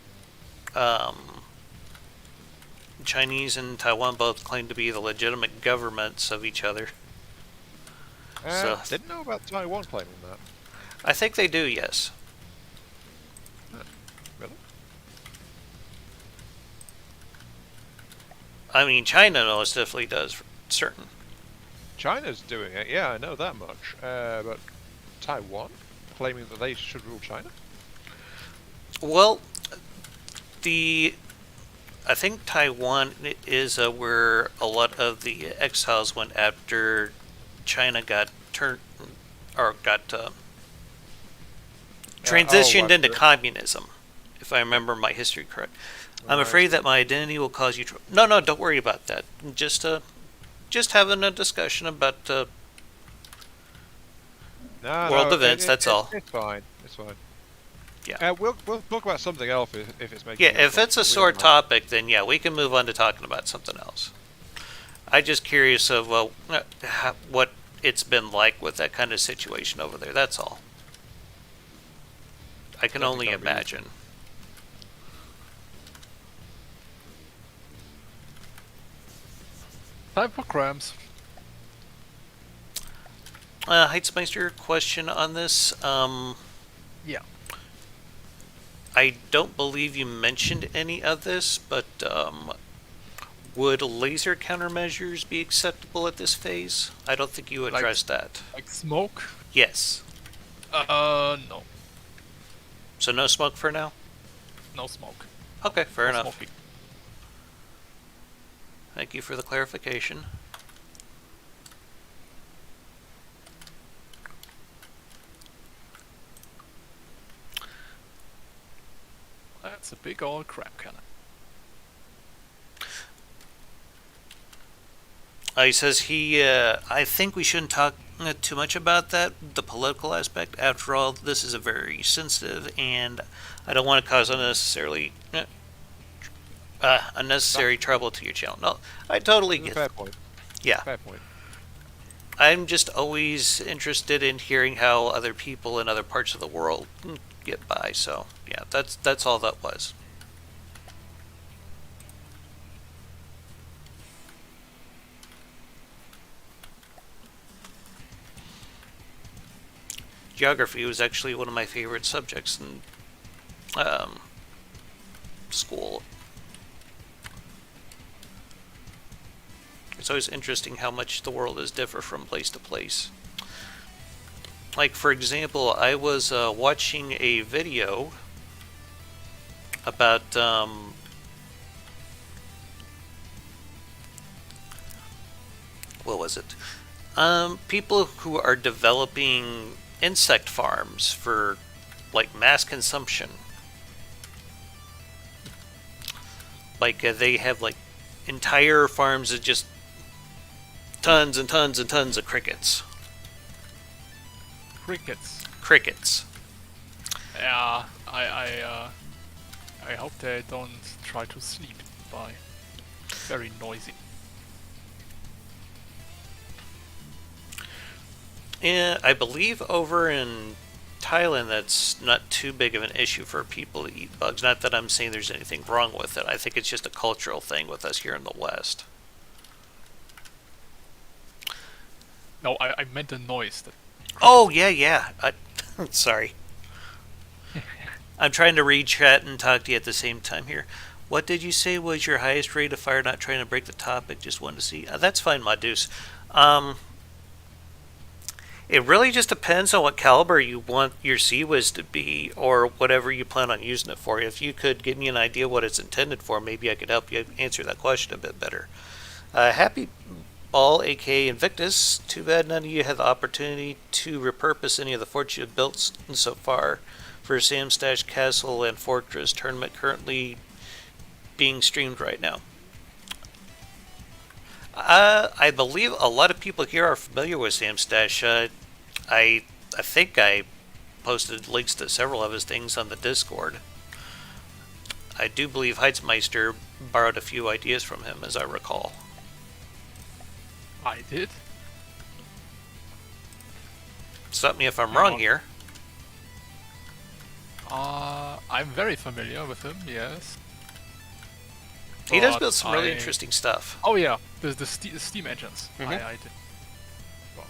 Chinese and Taiwan both claim to be the legitimate governments of each other. So Didn't know about Taiwan claiming that. I think they do, yes. Really? I mean, China most definitely does, for certain. China's doing it, yeah, I know that much. But Taiwan? Claiming that they should rule China? Well, I think Taiwan is where a lot of the exiles went after China got transitioned into communism, if I remember my history correct. I'm afraid that my identity will cause you trouble. No, don't worry about that. Just having a discussion about world events. That's all. It's fine. It's fine. Yeah. We'll talk about something else if it's making. Yeah, if it's a sore topic, then yeah, we can move on to talking about something else. I'm just curious of what it's been like with that kind of situation over there. That's all. I can only imagine. Time for crams. Heitzmeister, question on this. Yeah. I don't believe you mentioned any of this, but would laser countermeasures be acceptable at this phase? I don't think you addressed that. Like smoke? Yes. No. So no smoke for now? No smoke. Okay, fair No enough. smoking. Thank you for the clarification. That's a big old crap cannon. He says I think we shouldn't talk too much about that, the political aspect. After all, this is a very sensitive, and I don't want to cause unnecessary trouble to your channel. No, I totally That's a get fair it. point. Yeah. Fair point. I'm just always interested in hearing how other people in other parts of the world get by. So yeah, that's all that was. Geography was actually one of my favorite subjects in school. It's always interesting how much the world is different from place to place. Like, for example, I was watching a video about what was it? People who are developing insect farms for like mass consumption. Like they have like entire farms of just tons and tons and tons of crickets. Crickets. Crickets. Yeah, I hope they don't try to sleep by. Very noisy. Yeah, I believe over in Thailand that's not too big of an issue for people to eat bugs. Not that I'm saying there's anything wrong with it. I think it's just a cultural thing with us here in the West. No, I meant the noise. Oh, yeah. Sorry. I'm trying to read chat and talk to you at the same time here. What did you say was your highest rate of fire? Not trying to break the topic, just wanted to see. That's fine, Madus. It really just depends on what caliber you want your CWIS to be, or whatever you plan on using it for. If you could give me an idea what it's intended for, maybe I could help you answer that question a bit better. Happy Ball, aka Invictus. Too bad none of you had the opportunity to repurpose any of the forts you've built so far for Sam Stash Castle and Fortress tournament currently being streamed right now. I believe a lot of people here are familiar with Sam Stash. I think I posted links to several of his things on the Discord. I do believe Heitzmeister borrowed a few ideas from him, as I recall. I did? Stop me if I'm wrong here. I'm very familiar with him, yes. He does But build some really I- interesting stuff. Oh yeah, the steam engines. Mhm. I did. Well,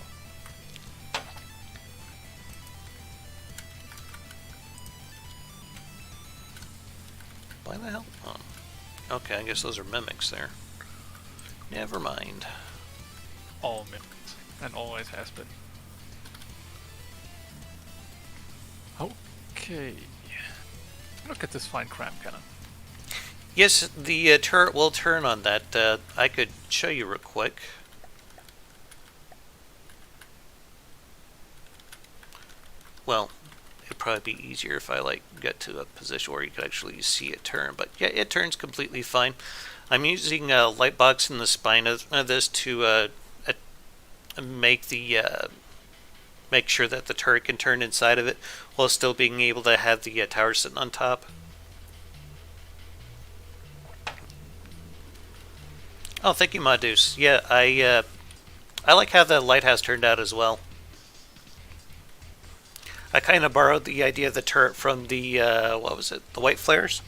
Why the hell? Oh. Okay, I guess those are mimics there. Never mind. all minutes, and always has been. Okay. Look at this fine cram cannon. Yes, the turret will turn on that. I could show you real quick. Well, it'd probably be easier if I got to a position where you could actually see it turn. But yeah, it turns completely fine. I'm using a light box in the spine of this to make sure that the turret can turn inside of it while still being able to have the tower sitting on top. Oh, thank you, Madus. Yeah, I like how the lighthouse turned out as well. I kind of borrowed the idea of the turret from the, what was it? The white flares?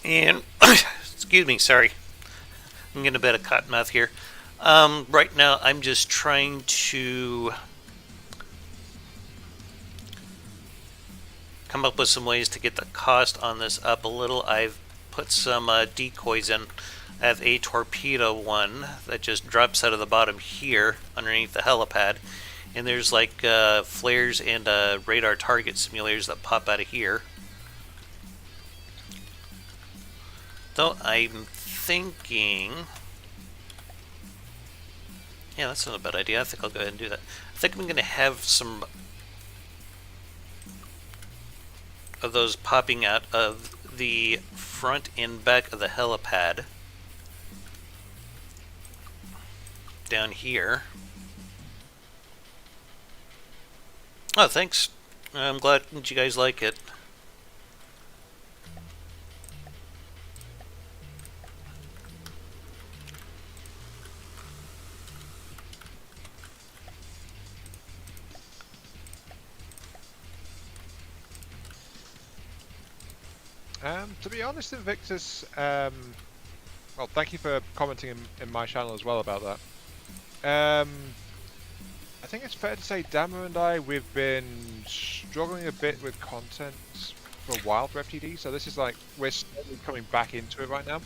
And, excuse me, sorry. I'm getting a bit of cotton mouth here. Right now, I'm just trying to come up with some ways to get the cost on this up a little. I've put some decoys in. I have a torpedo one that just drops out of the bottom here underneath the helipad, and there's like flares and radar target simulators that pop out of here. Though I'm thinking, yeah, that's not a bad idea. I think I'll go ahead and do that. I think I'm going to have some of those popping out of the front and back of the helipad down here. Oh, thanks. I'm glad that you guys like it. To be honest, Invictus, well, thank you for commenting in my channel as well about that. I think it's fair to say Dama and we've been struggling a bit with content for a while for FTD, so this is like, we're slowly coming back into it right now.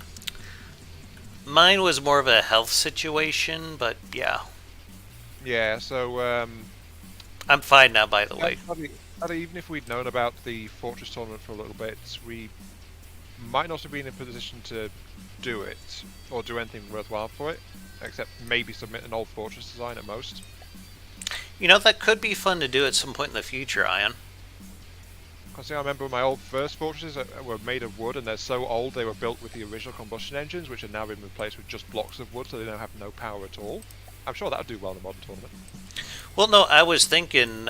Mine was more of a health situation, but yeah. Yeah, so, I'm fine now, by the way. Even if we'd known about the Fortress tournament for a little bit, we might not have been in a position to do it, or do anything worthwhile for it, except maybe submit an old Fortress design at most. You know, that could be fun to do at some point in the future, Ion. Because I remember my old first Fortresses were made of wood, and they're so old they were built with the original combustion engines, which have now been replaced with just blocks of wood, so they don't have no power at all. I'm sure that would do well in a modern tournament. Well, no, I was thinking,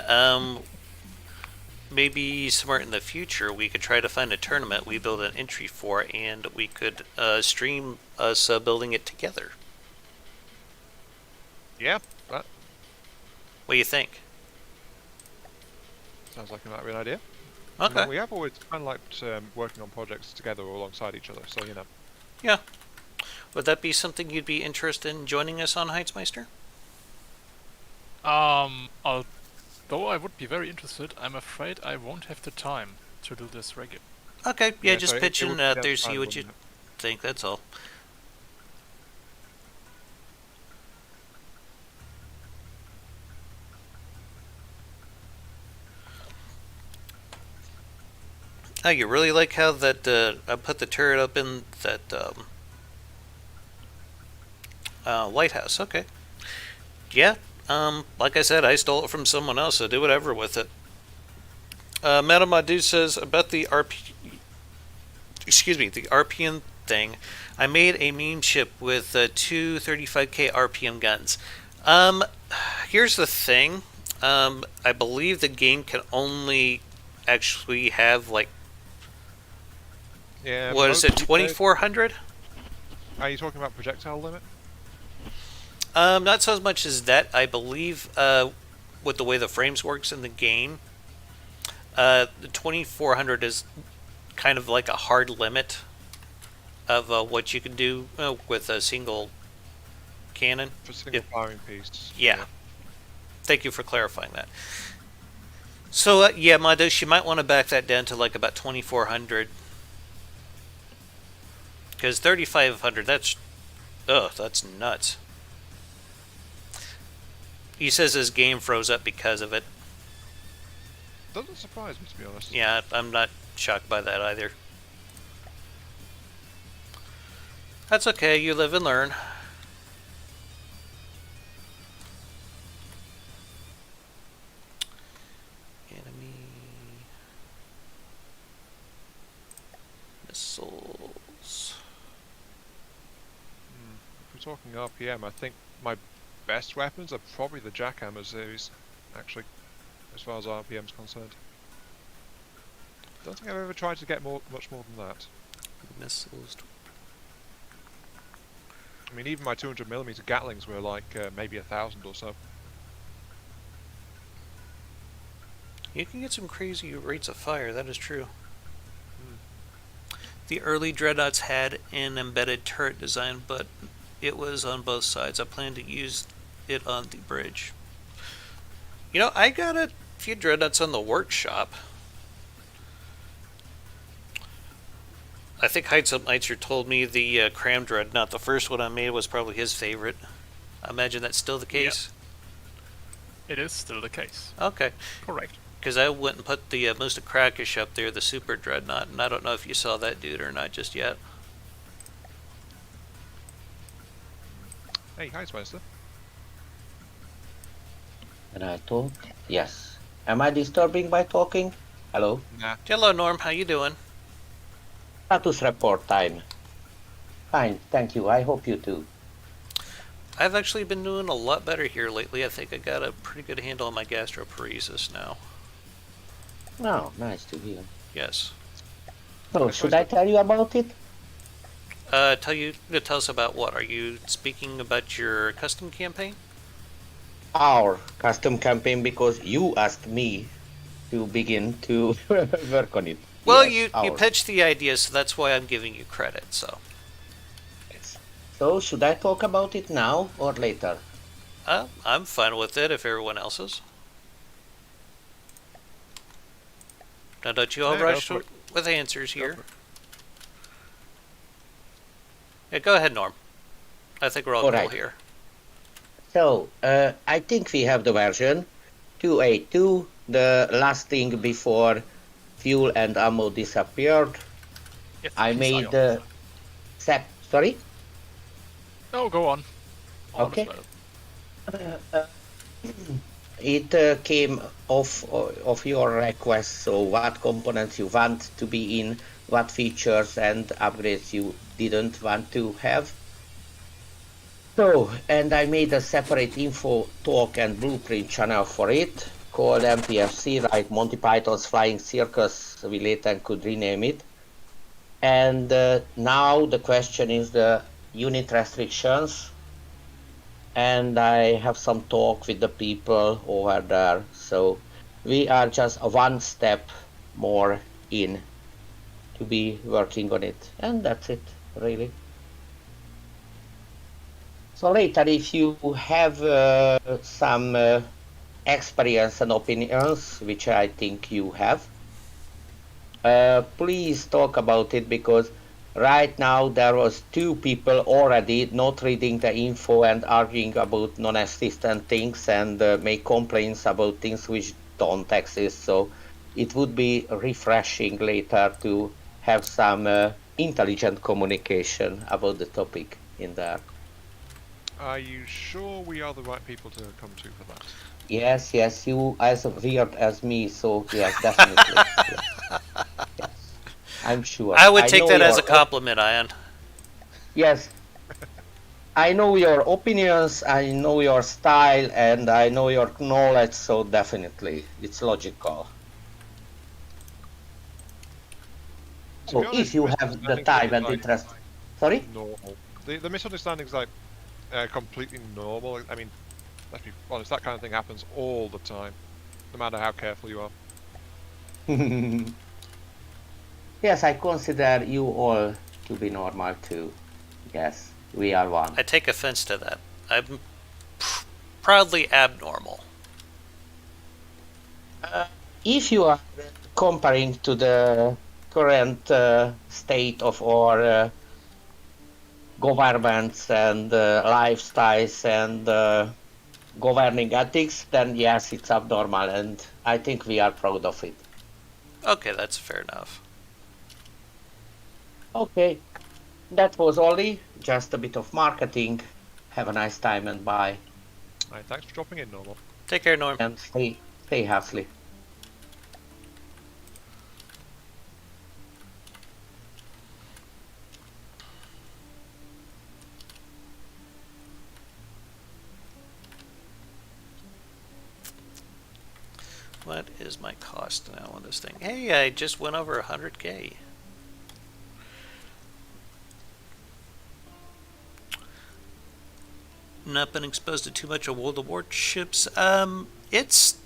maybe somewhere in the future we could try to find a tournament we build an entry for, and we could stream us building it together. Yeah, that What do you think? sounds like it might be an idea. Okay. You know, we have always kind of liked working on projects together or alongside each other, so you know. Yeah. Would that be something you'd be interested in joining us on, Heitzmeister? Although I would be very interested, I'm afraid I won't have the time to do this regular. Okay, yeah, Yeah, just so pitch it in would be out there, outside, see what you wouldn't it? think, that's all. Oh, you really like how that I put the turret up in that lighthouse? Okay. Yeah. Like I said, I stole it from someone else, so do whatever with it. Madam Madu says about the the RPM thing. I made a meme chip with two 35k RPM guns. Here's the thing. I believe the game can only actually have like, Yeah. what is it, 2400? Are you talking about projectile limit? Not so much as that. I believe with the way the frames works in the game, the 2400 is kind of like a hard limit of what you can do with a single cannon. For single firing piece. Yeah. Thank you for clarifying that. So yeah, Mados, you might want to back that down to like about 2400. Because 3500, that's nuts. He says his game froze up because of it. Doesn't surprise me, to be honest. Yeah, I'm not shocked by that either. That's okay, you live and learn. Enemy missiles. If we're talking RPM, I think my best weapons are probably the Jackhammer series, actually, as far as RPM is concerned. Don't think I've ever tried to get much more than that. Missiles. I mean, even my 200mm Gatlings were like maybe 1,000 or so. You can get some crazy rates of fire, that is true. The early Dreadnoughts had an embedded turret design, but it was on both sides. I plan to use it on the bridge. You know, I got a few Dreadnoughts on the workshop. I think Heitzmeister told me the Cram Dreadnought, the first one I made, was probably his favorite. I imagine that's still the case? It is still the case. Okay. Correct. Because I went and put the most of Crackish up there, the Super Dreadnought, and I don't know if you saw that dude or not just yet. Hey, hi, Spencer. Can I talk? Yes. Am I disturbing by talking? Hello? Nah. Hello, Norm. How you doing? Status report time. Fine, thank you. I hope you too. I've actually been doing a lot better here lately. I think I got a pretty good handle on my gastroparesis now. Oh, nice to hear. Yes. So, I should suppose I tell you about it? Tell us about what? Are you speaking about your custom campaign? Our custom campaign, because you asked me to begin to work on it. Well, Yes, you ours. pitched the idea, so that's why I'm giving you credit. So, Yes. So, should I talk about it now or later? I'm fine with it if everyone else is. Now, don't you all Yeah, go rush for it. with answers Go here. for it. Yeah, go ahead, Norm. I think we're all All cool right. here. So, I think we have the version 282, the last thing before fuel and ammo disappeared. Yes, I please, made Ion. the sorry? No, go on. All is Okay. well. It came of your request, so what components you want to be in, what features and upgrades you didn't want to have. So, and I made a separate info talk and blueprint channel for it called MPFC, like Monty Python's Flying Circus. We later could rename it. And now the question is the unit restrictions. And I have some talk with the people over there. So we are just one step more in to be working on it. And that's it, really. So later, if you have some experience and opinions, which I think you have, please talk about it, because right now there was 2 people already not reading the info and arguing about non-existent things and make complaints about things which don't exist. So it would be refreshing later to have some intelligent communication about the topic in there. Are you sure we are the right people to come to for that? Yes, yes, you as weird as me, so yes, definitely. Yes, I'm sure. I would I take know that as a your compliment, Ion. yes, I know your opinions, I know your style, and I know your knowledge, so definitely it's logical. To be So if honest, you have the misunderstandings are time just and like interest, sorry? normal. The misunderstandings like completely normal. I mean, let's be honest, that kind of thing happens all the time, no matter how careful you are. Yes, I consider you all to be normal too. Yes, we are one. I take offense to that. I'm proudly abnormal. Uh, if you are comparing to the current state of our governments and lifestyles and governing ethics, then yes, it's abnormal, and I think we are proud of it. Okay, that's fair enough. Okay, that was Ollie. Just a bit of marketing. Have a nice time and bye. All right, thanks for dropping in, normal. Take care, Norm. And stay healthy. What is my cost now on this thing? Hey, I just went over 100K. Not been exposed to too much of World of Warships. It's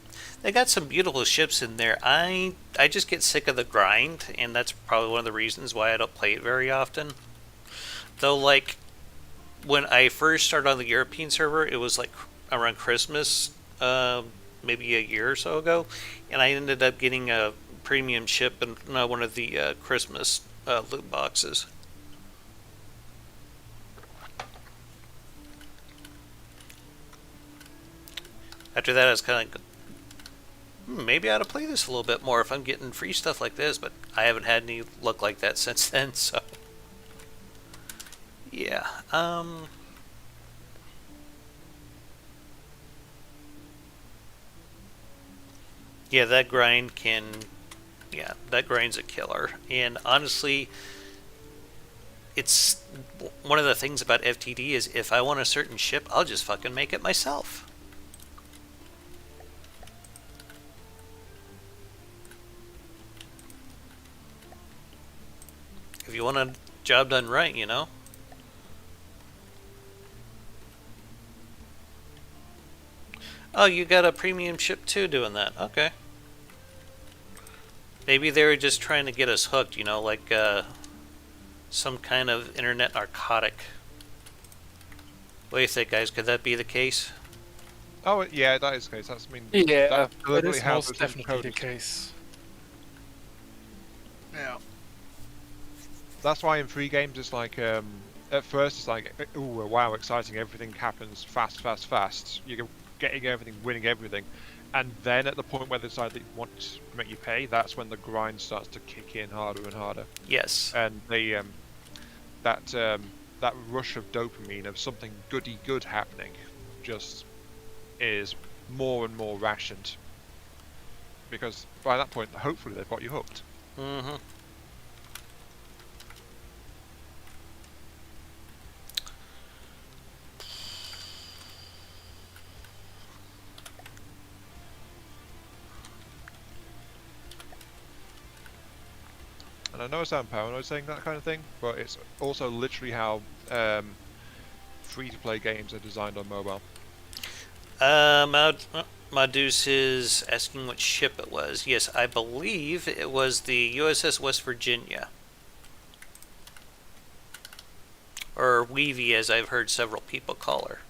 they got some beautiful ships in there. I just get sick of the grind, and that's probably one of the reasons why I don't play it very often. Though, like when I first started on the European server, it was like around Christmas, maybe a year or so ago, and I ended up getting a premium ship in one of the Christmas loot boxes. After that, I was kind of like, maybe I ought to play this a little bit more if I'm getting free stuff like this, but I haven't had any luck like that since then, so. Yeah, yeah, that grind can Yeah, that grind's a killer. And honestly, it's one of the things about FTD is if I want a certain ship, I'll just fucking make it myself. If you want a job done right, you know? Oh, you got a premium ship too doing that. Okay. Maybe they were just trying to get us hooked, you know, like some kind of internet narcotic. What do you think, guys? Could that be the case? Oh yeah, that is the case. That's Yeah, that's that deliberately is how most those definitely the encoders- case. Yeah. That's why in free games it's like at first it's like ooh wow exciting, everything happens fast fast fast, you're getting everything, winning everything, and then at the point where they decide they want to make you pay, that's when the grind starts to kick in harder and harder, Yes. and the that rush of dopamine of something goody good happening just is more and more rationed, because by that point hopefully they've got you hooked. Mm-hmm. And I know I sound paranoid saying that kind of thing, but it's also literally how free-to-play games are designed on mobile. Madus is asking what ship it was. Yes, I believe it was the USS West Virginia. Or Weavy, as I've heard several people call her.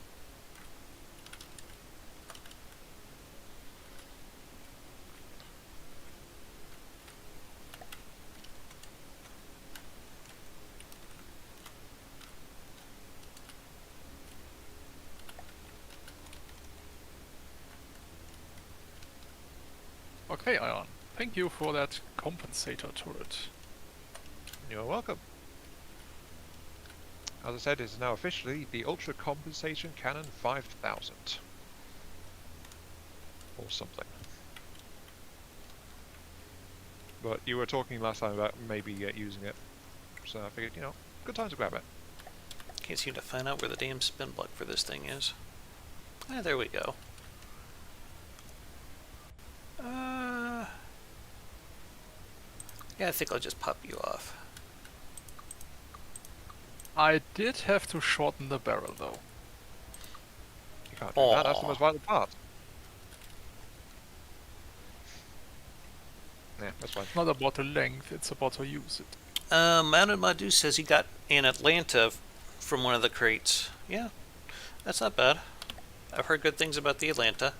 Okay, Ion. Thank you for that compensator turret. You're welcome. As I said, it's now officially the Ultra Compensation Cannon 5000. Or something. But you were talking last time about maybe using it, so I figured, you know, good time to grab it. Can't seem to find out where the damn spin block for this thing is. Ah, there we go. Yeah, I think I'll just pop you off. I did have to shorten the barrel though. You can't do that, that's the Aw. most vital part. Yeah, that's fine. It's not about the length, it's about to use it. Mounted Madus says he got an Atlanta from one of the crates. Yeah, that's not bad. I've heard good things about the Atlanta.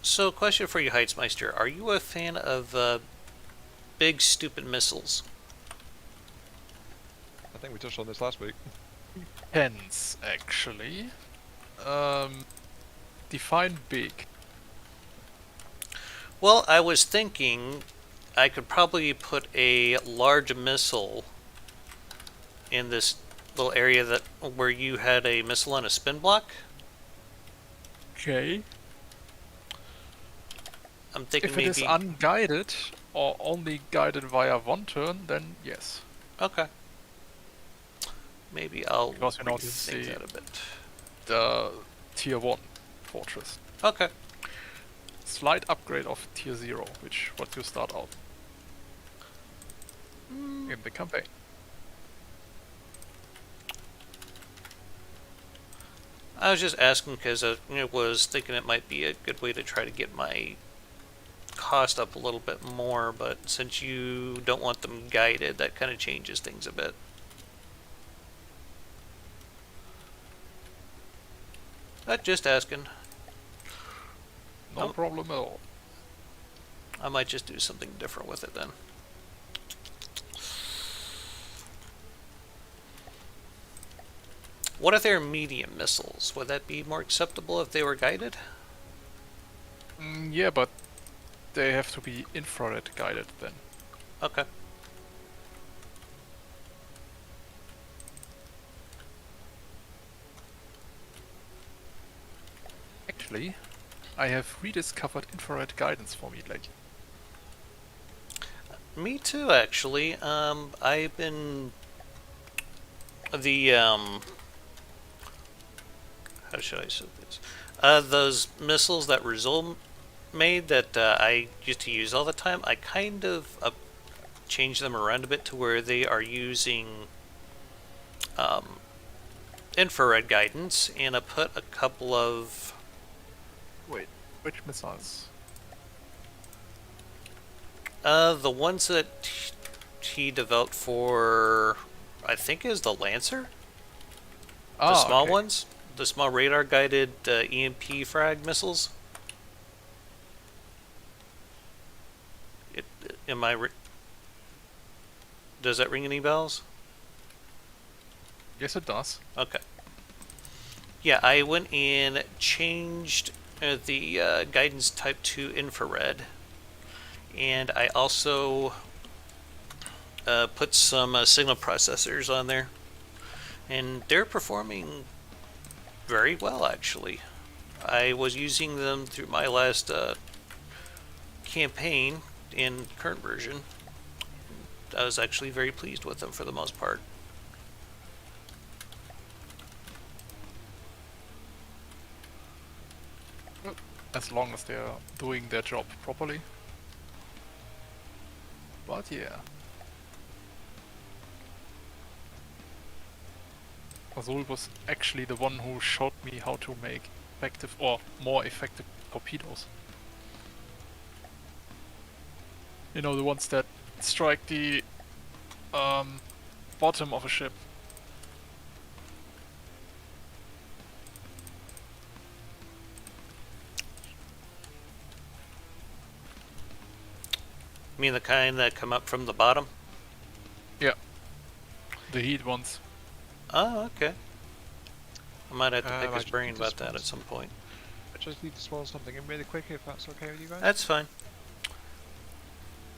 So, question for you, Heitzmeister. Are you a fan of big, stupid missiles? I think we touched on this last week. Hence, actually. Define big. Well, I was thinking I could probably put a large missile in this little area that where you had a missile on a spin block. Okay. I'm thinking If it is maybe. unguided, or only guided via one turn, then yes. Okay. Maybe I'll Because, you know, this is rethink the- that a bit. The Tier 1 fortress. Okay. Slight upgrade of Tier 0, which what you start out in the campaign. I was just asking because I was thinking it might be a good way to try to get my cost up a little bit more, but since you don't want them guided, that kind of changes things a bit. Just asking. No problem at all. I might just do something different with it then. What if they're medium missiles? Would that be more acceptable if they were guided? Yeah, but they have to be infrared guided then. Okay. strangely, I have rediscovered infrared guidance for me lately. Me too, actually. I've been the how should I say this? Those missiles that Rizal made that I used to use all the time. I kind of changed them around a bit to where they are using infrared guidance, and I put a couple of Wait, which missiles? the ones that he developed for, I think, is the Lancer. The small okay. ones, the small radar-guided EMP frag missiles. Am I? Does that ring any bells? Yes, it does. Okay. Yeah, I went and changed the guidance type to infrared, and I also put some signal processors on there, and they're performing very well, actually. I was using them through my last campaign in current version. I was actually very pleased with them for the most part. As long as they're doing their job properly. But yeah. Azul was actually the one who showed me how to make effective or more effective torpedoes. You know, the ones that strike the bottom of a ship. You mean the kind that come up from the bottom? Yeah. The heat ones. Oh, okay. I might have to pick I his just brain need to about that spawn at some point. I just need to spawn something in really quick if that's okay with you guys. That's fine.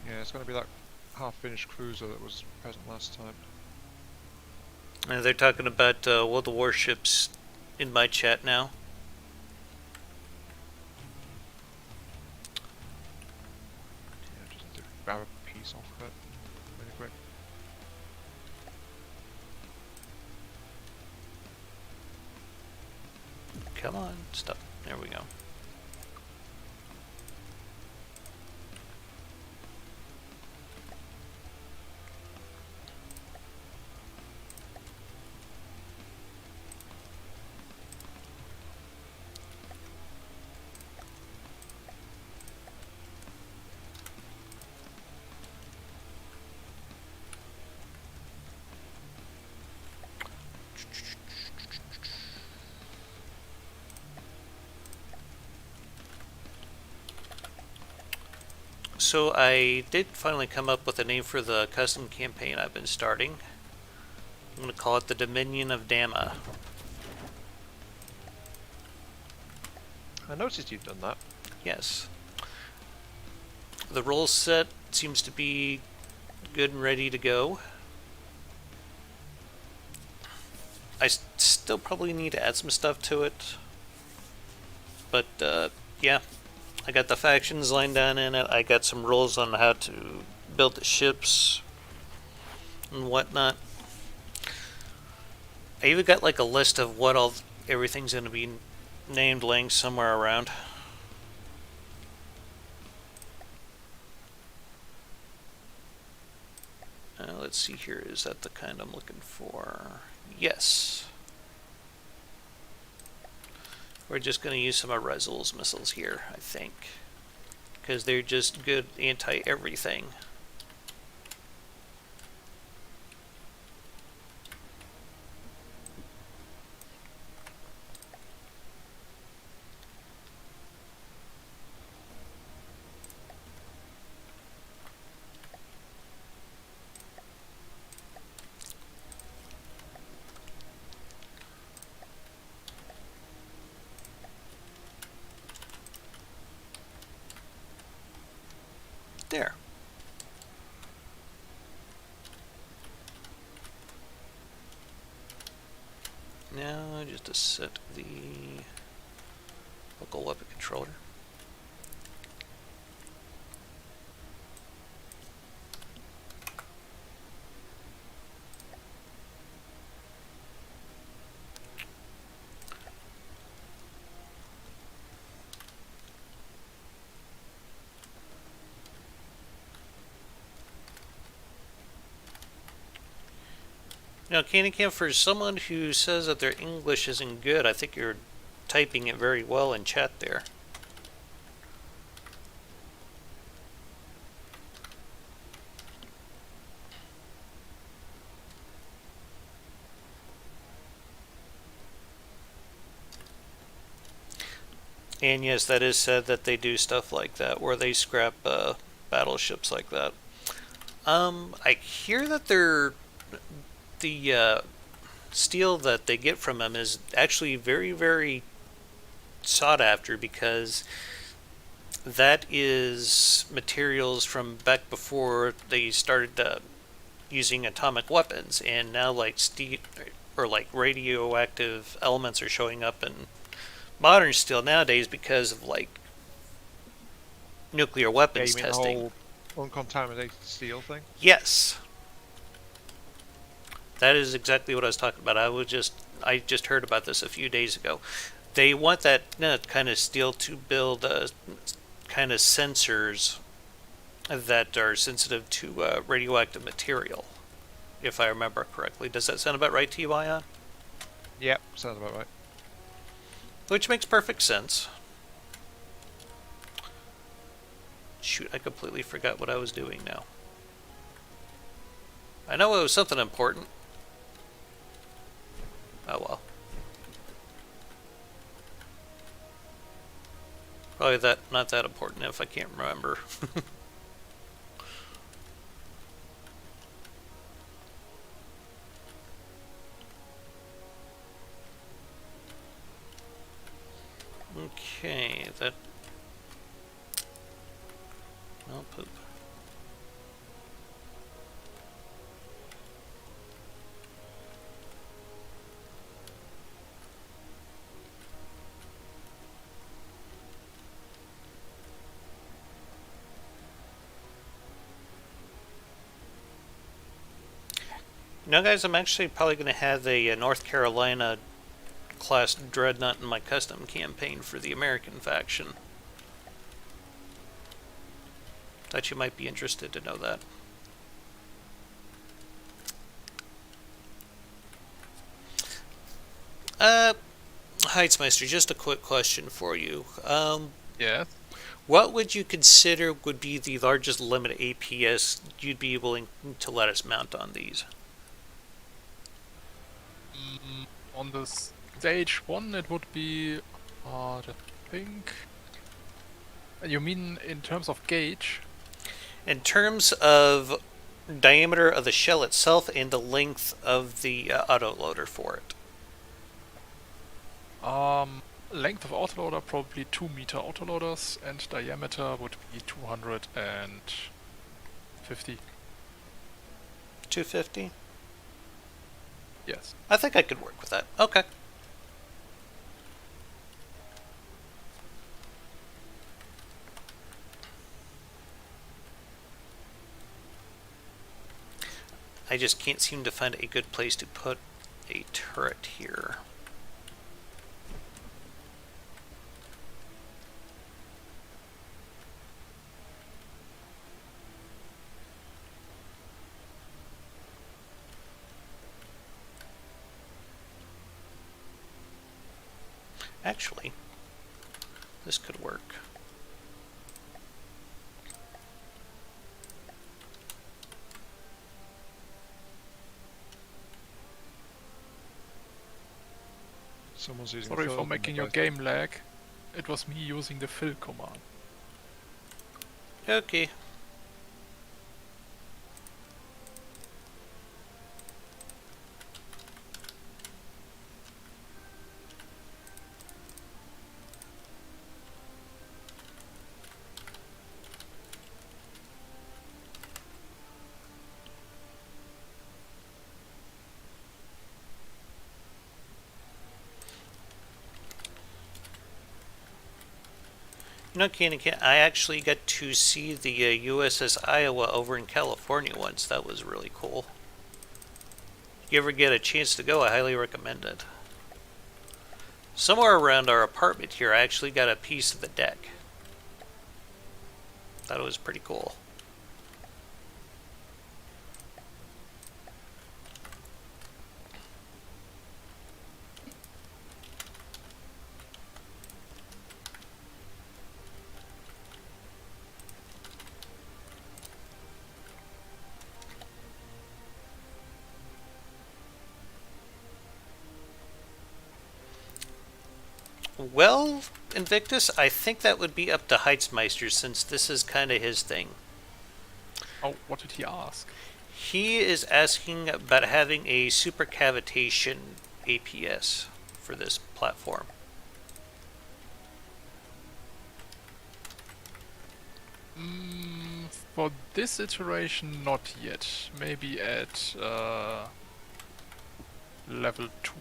Yeah, it's going to be that half-finished cruiser that was present last time. They're talking about World of Warships in my chat now. Yeah, just need to grab a piece off of it really quick. Come on, stop. There we go. So I did finally come up with a name for the custom campaign I've been starting. I'm going to call it the Dominion of Dama. I noticed you've done that. Yes. The rule set seems to be good and ready to go. I still probably need to add some stuff to it. But, yeah. I got the factions lined down in it. I got some rules on how to build the ships and whatnot. I even got like a list of what everything's going to be named laying somewhere around. Let's see here. Is that the kind I'm looking for? Yes. We're just going to use some of Rezul's missiles here, I think. Because they're just good anti-everything. There. Now just to set the Local weapon controller. Now, Candy Camp, for someone who says that their English isn't good, I think you're typing it very well in chat there. And yes, that is said that they do stuff like that, where they scrap battleships like that. I hear that the steel that they get from them is actually very, very sought after, because that is materials from back before they started using atomic weapons, and now like steel or like radioactive elements are showing up in modern steel nowadays because of like nuclear Yeah, weapons you mean testing. the whole uncontaminated steel thing? Yes, that is exactly what I was talking about. I just heard about this a few days ago. They want that kind of steel to build kind of sensors that are sensitive to radioactive material, if I remember correctly. Does that sound about right to you, Ion? Yep, sounds about right. Which makes perfect sense. Shoot, I completely forgot what I was doing now. I know it was something important. Oh well. Probably not that important if I can't remember. Okay, that... Oh, poop. Now, guys, I'm actually probably going to have a North Carolina class dreadnought in my custom campaign for the American faction. Thought you might be interested to know that. Heitzmeister, just a quick question for you. Yes. What would you consider would be the largest limit APS you'd be willing to let us mount on these? On the stage 1, it would be, I think. You mean in terms of gauge? In terms of diameter of the shell itself and the length of the autoloader for it. Length of autoloader probably 2-meter autoloaders, and diameter would be 250. 250? Yes. I think I could work with that. Okay. I just can't seem to find a good place to put a turret here. Actually, this could work. Someone's using Sorry the for fill making your command. game lag. It was me using the fill command. Okay. No kidding, I actually got to see the USS Iowa over in California once. That was really cool. You ever get a chance to go, I highly recommend it. Somewhere around our apartment here, I actually got a piece of the deck. That was pretty cool. Well, Invictus, I think that would be up to Heitzmeister since this is kind of his thing. Oh, what did he ask? He is asking about having a supercavitation APS for this platform. For this iteration, not yet. Maybe at level 2.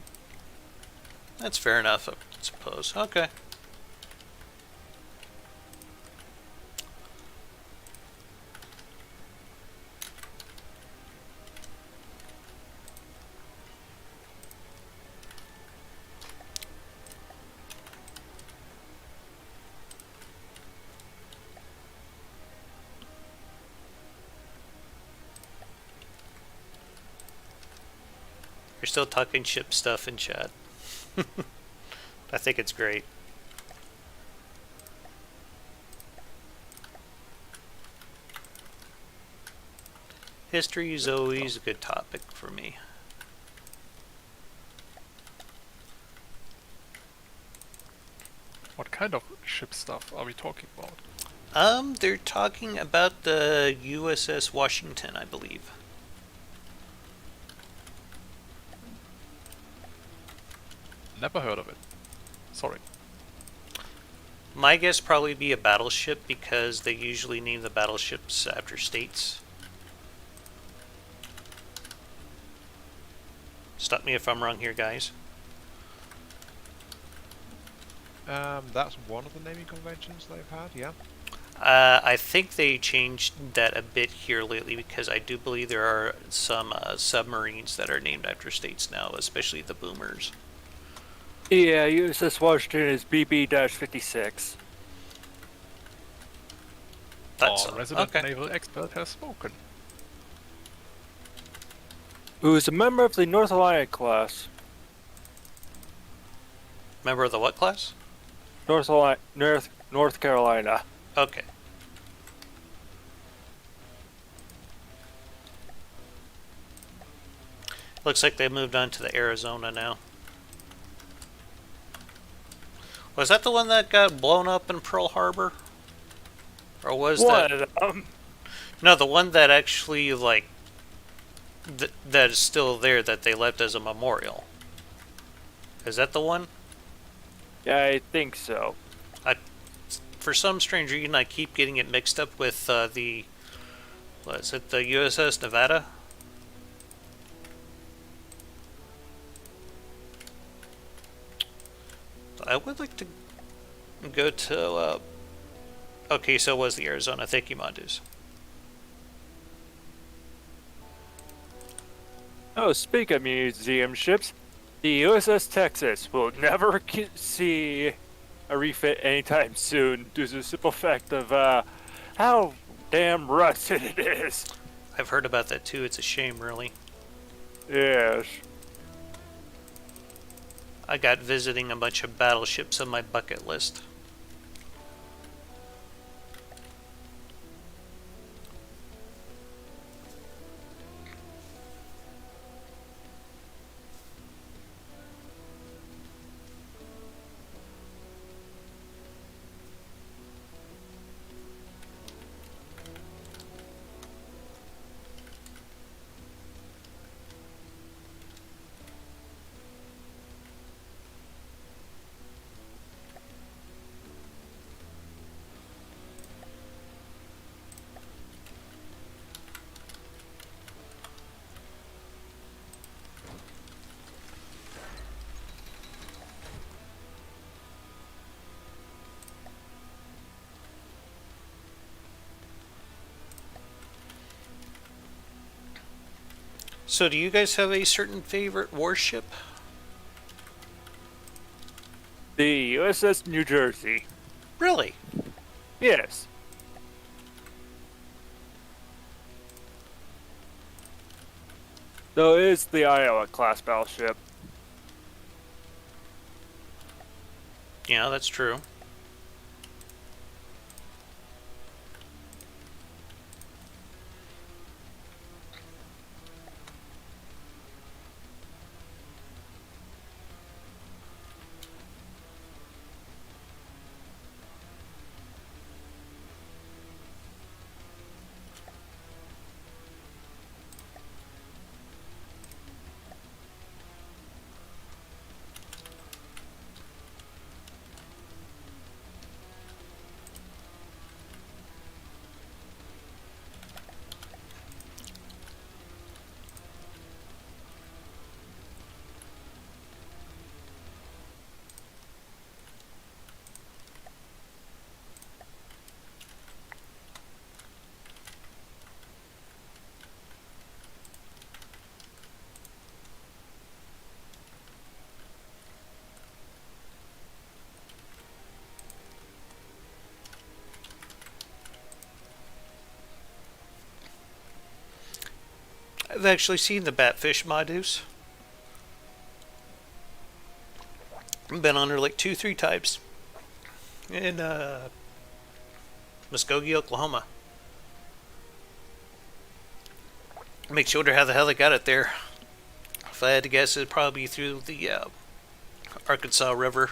That's fair enough, I suppose. Okay. You're still talking ship stuff in chat. I think it's great. History is always a good topic for me. What kind of ship stuff are we talking about? They're talking about the USS Washington, I believe. Never heard of it. Sorry. My guess probably be a battleship because they usually name the battleships after states. Stop me if I'm wrong here, guys. That's one of the naming conventions they've had, yeah. I think they changed that a bit here lately because I do believe there are some submarines that are named after states now, especially the boomers. Yeah, USS Washington is BB-56. That's Our resident okay. naval expert has spoken. Who is a member of the North Atlantic class. Member of the what class? North Carolina. Okay. Looks like they moved on to the Arizona now. Was that the one that got blown up in Pearl Harbor? Or was One that... of them. No, the one that actually, like... that is still there that they left as a memorial. Is that the one? Yeah, I think so. For some strange reason, I keep getting it mixed up with the... What is it? The USS Nevada? I would like to go to... okay, so it was the Arizona. Thank you, Mondus. Oh, speak of museum ships, the USS Texas will never see a refit anytime soon due to the simple fact of how damn rusted it is. I've heard about that too. It's a shame, really. Yes. I got visiting a bunch of battleships on my bucket list. So, do you guys have a certain favorite warship? The USS New Jersey. Really? Yes. Though it is the Iowa class battleship. Yeah, that's true. I've actually seen the Batfish Modus. I've been on her like 2, 3 times. In Muskogee, Oklahoma. Makes you wonder how the hell they got it there. If I had to guess, it'd probably be through the Arkansas River.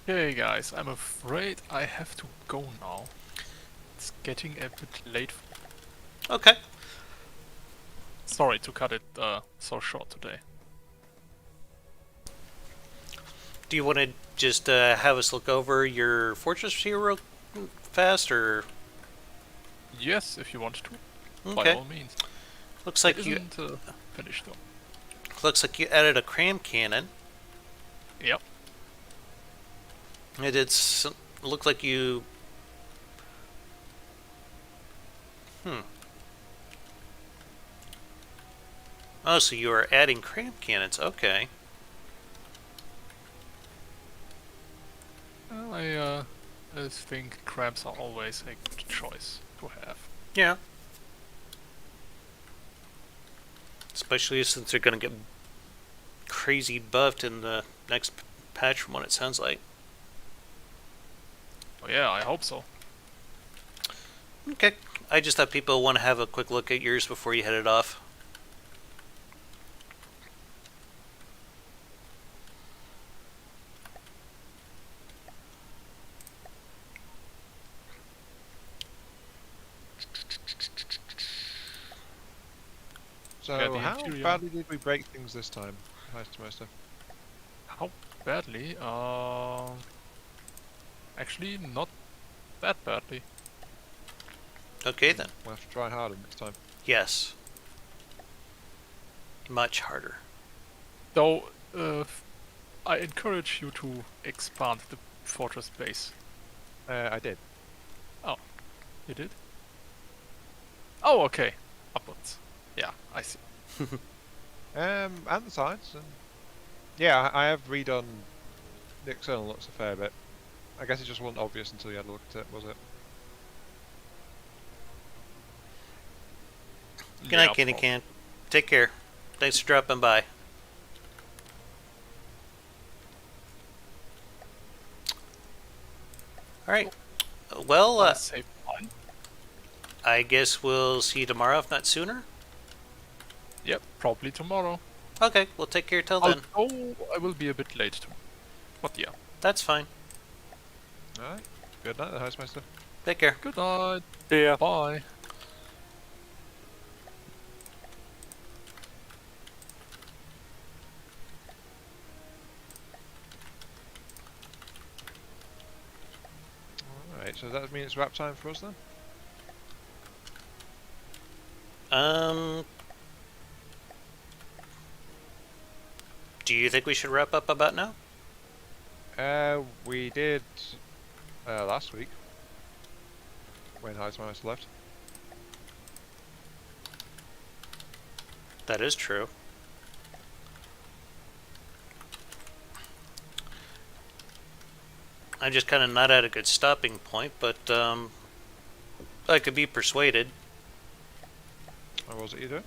Okay, guys, I'm afraid I have to go now. It's getting a bit late. Okay. Sorry to cut it so short today. Do you want to just have us look over your fortress here real fast, or? Yes, if you want to, by Okay. all means. Looks It like you isn't finished though. looks like you added a cram cannon. Yep. It did look like you. Oh, so you are adding cram cannons. Okay. Well, I think crabs are always a good choice to have. Yeah. Especially since they're going to get crazy buffed in the next patch from what it sounds like. Oh yeah, I hope so. Okay. I just thought people want to have a quick look at yours before you headed off. So Yeah, the how interior. badly did we break things this time, Heistmeister? How badly? Actually, not that badly. Okay then. We'll have to try harder next time. Yes. Much harder. Though, I encourage you to expand the fortress base. I did. You did? Oh, okay. Upwards. Yeah, I see. And the sides. And yeah, I have redone the external looks a fair bit. I guess it just wasn't obvious until you had a look at it, was it? Good night, Yeah, Candy Can. Take care. Thanks for dropping by. Alright. Well, Save time. I guess we'll see you tomorrow, if not sooner. Yep, probably tomorrow. Okay, we'll take care till then. Although I will be a bit late tomorrow. But yeah. That's fine. Alright. Good night, the Heistmeister. Take care. Good night. See ya. Bye. Alright, so that means it's wrap time for us then? Do you think we should wrap up about now? We did last week when Heismeister left. That is true. I'm just kind of not at a good stopping point, but I could be persuaded. What was it you doing?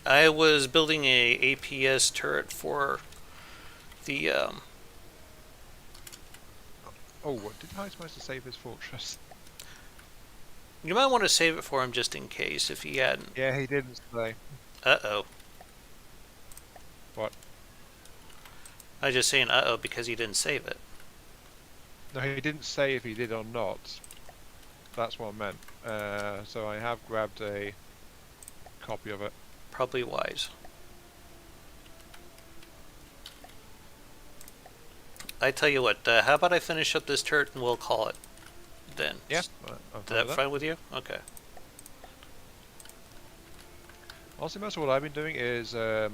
I was building a APS turret for the Oh, what did Heismeister save his fortress? you might want to save it for him just in case if he hadn't. Yeah, he didn't say. Uh-oh. What? I was just saying uh-oh because he didn't save it. No, he didn't say if he did or not. That's what I meant. So I have grabbed a copy of it. Probably wise. I tell you what, how about I finish up this turret and we'll call it then? Yeah. Is that fine with you? Okay. Honestly, most of what I've been doing is I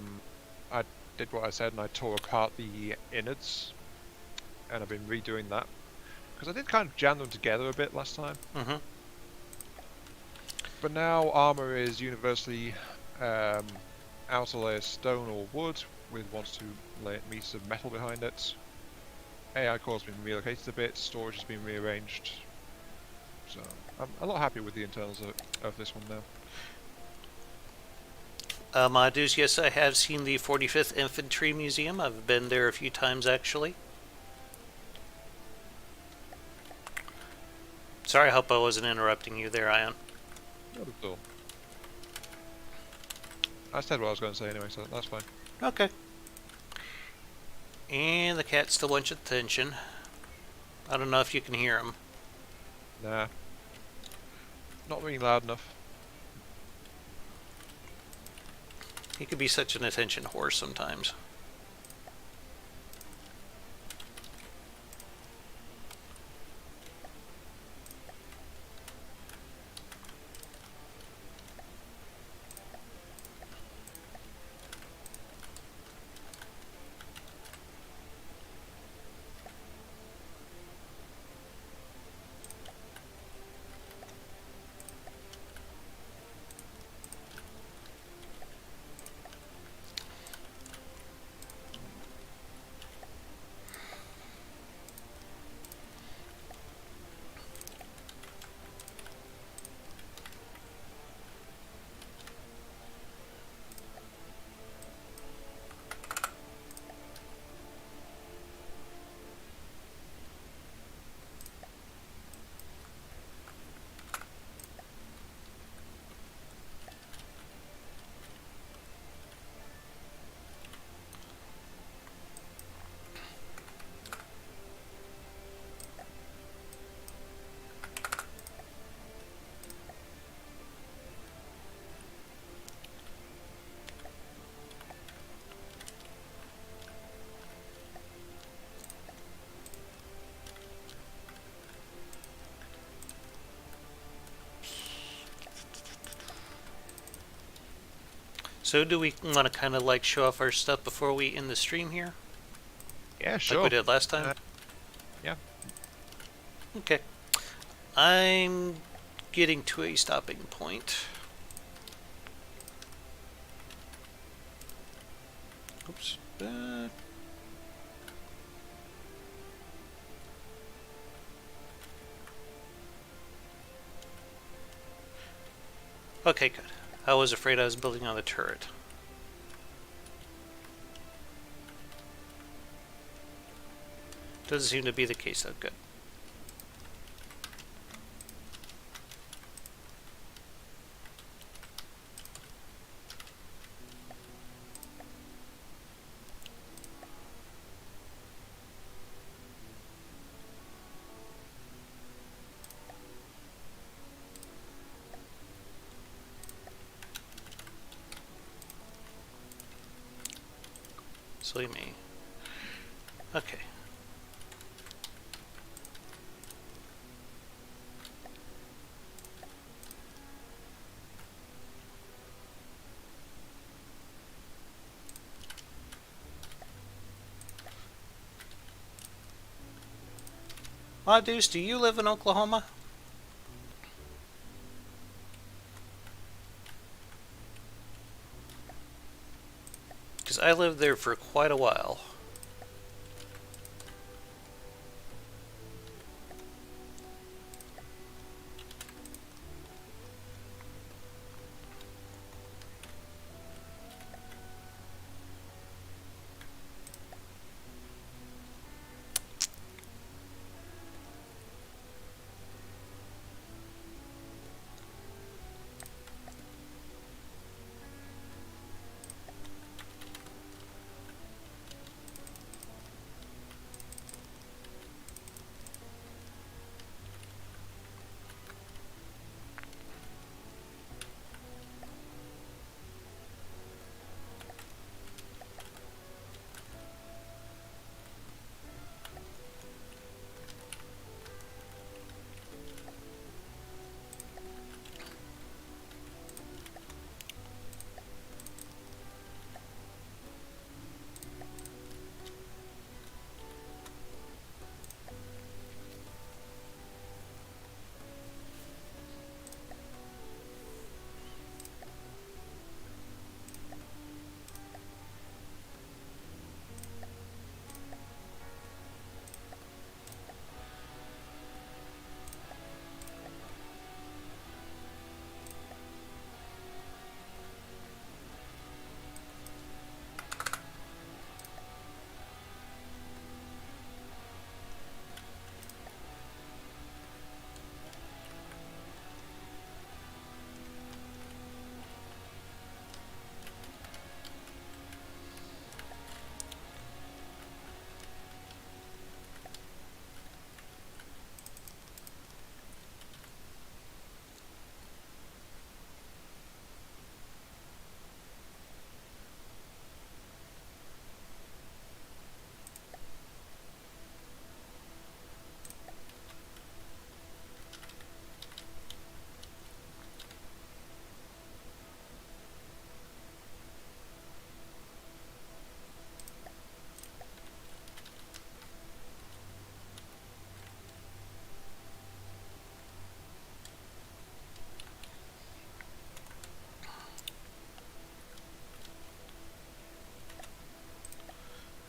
did what I said and I tore apart the innards, and I've been redoing that because I did kind of jam them together a bit last time. Mm-hmm. But now armor is universally outer layer stone or wood with 1 to 2 meters of metal behind it. AI core's been relocated a bit, storage has been rearranged. So I'm a lot happier with the internals of this one now. Madus, yes, I have seen the 45th Infantry Museum. I've been there a few times actually. Sorry, I hope I wasn't interrupting you there, Ion. Not at all. I said what I was going to say anyway, so that's fine. Okay. And the cat still wants attention. I don't know if you can hear him. Nah. Not being loud enough. He could be such an attention whore sometimes. So do we want to kind of like show off our stuff before we end the stream here? Yeah, sure. Like we did last time? Yeah. Okay. I'm getting to a stopping point. Oops. Okay, good. I was afraid I was building on the turret. Doesn't seem to be the case though. Good. Silly me. Okay. Deuce, do you live in Oklahoma? Because I lived there for quite a while.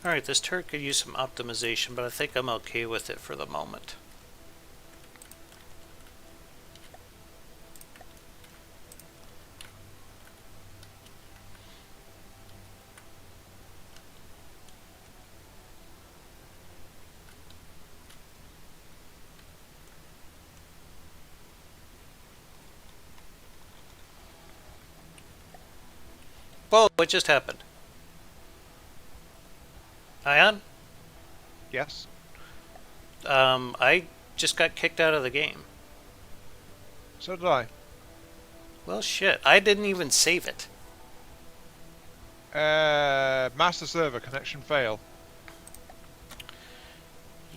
Alright, this turret could use some optimization, but I think I'm okay with it for the moment. Whoa, what just happened? Ion? Yes. I just got kicked out of the game. So did I. Well, shit, I didn't even save it. Master server connection fail.